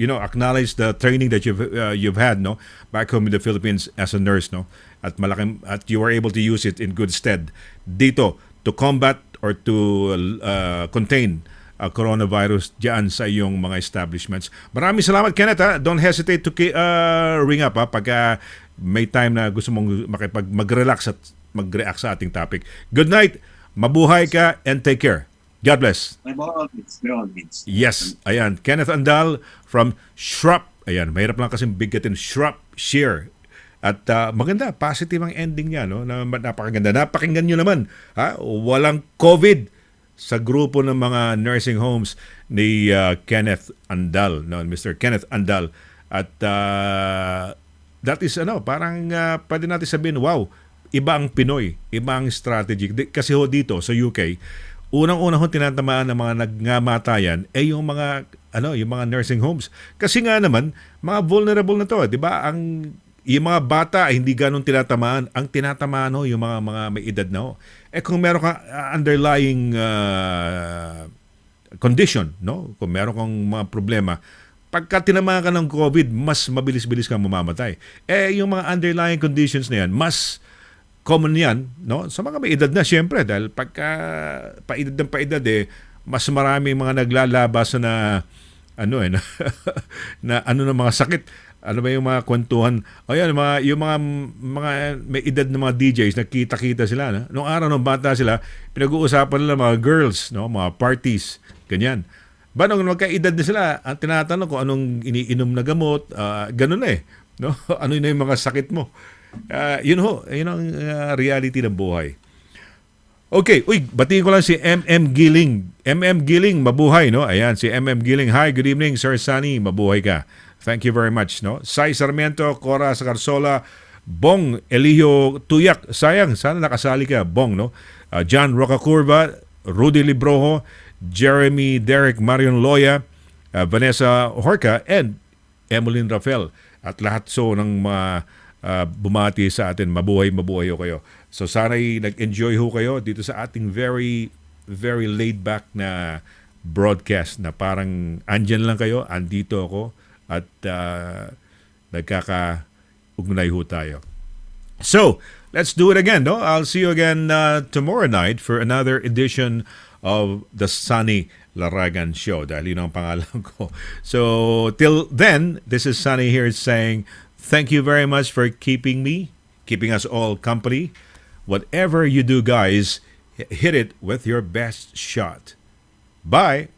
acknowledge the training that you've had, no, back home in the Philippines as a nurse, no, at you were able to use it in good stead dito to combat or to contain coronavirus diyan sa iyong mga establishments. Maraming salamat, Kenneth. Don't hesitate to ring up pag may time na gusto mong mag-relax at mag-react sa ating topic. Good night. Mabuhay ka and take care. God bless. By all means. Yes. Ayan. Kenneth Andal from Shrub. Ayan. Mahirap lang kasi biggatin. Shropshire. At maganda. Positive ang ending niya. No? Napakaganda. Napakinggan nyo naman. Walang COVID sa grupo ng mga nursing homes ni Kenneth Andal. No? Mr. Kenneth Andal. At that is parang pwede natin sabihin, wow, iba ang Pinoy. Iba ang strategy. Kasi dito sa UK, unang-una tinatamaan ng mga nagngamatayan yung mga nursing homes. Kasi nga naman mga vulnerable na to, 'di ba? Yung mga bata hindi ganun tinatamaan. Ang tinatamaan yung mga may edad na kung meron ka underlying condition, no? Kung meron kang mga problema, pagka tinamaan ka ng COVID, mas mabilis-bilis kang mamamatay. Yung mga underlying conditions na yan, mas common yan, no? Sa mga may edad na, syempre, dahil pagka paedad ng paedad, mas marami mga naglalabas na na mga sakit. Ano ba yung mga kwentuhan? Ayan, yung mga may edad na mga DJs, nakita-kita sila. No? Noong araw, nung bata sila, pinag-uusapan nila mga girls, no? Mga parties, ganyan. Ba, nung magka-edad na sila, ang tinatanong ko anong iniinom na gamot, ganun no? Ano na yung mga sakit mo? Yun ang reality ng buhay. Okay, batiin ko lang si MM Giling. MM Giling, mabuhay, no? Ayan, si MM Giling. Hi, good evening, Sir Sonny. Mabuhay ka. Thank you very much, no? Sai Sarmiento, Cora Sacarsola, Bong Elio Tuyak. Sayang, sana nakasali ka, Bong, no? John Rocacurva, Rudy Librojo, Jeremy Derek Marion Loya, Vanessa Horca, and Emmeline Rafael. At lahat ng mga bumati sa atin. Mabuhay ho kayo. So sana'y nag-enjoy ho kayo dito sa ating very, very laid-back na broadcast na parang andyan lang kayo, andito ako, at nagkaka-ugnay ho tayo. So, let's do it again, no? I'll see you again tomorrow night for another edition of the Sonny LARAGAN Show. Dahil yun ang pangalan ko. So, till then, this is Sonny here saying, thank you very much for keeping us all company. Whatever you do, guys, hit it with your best shot. Bye!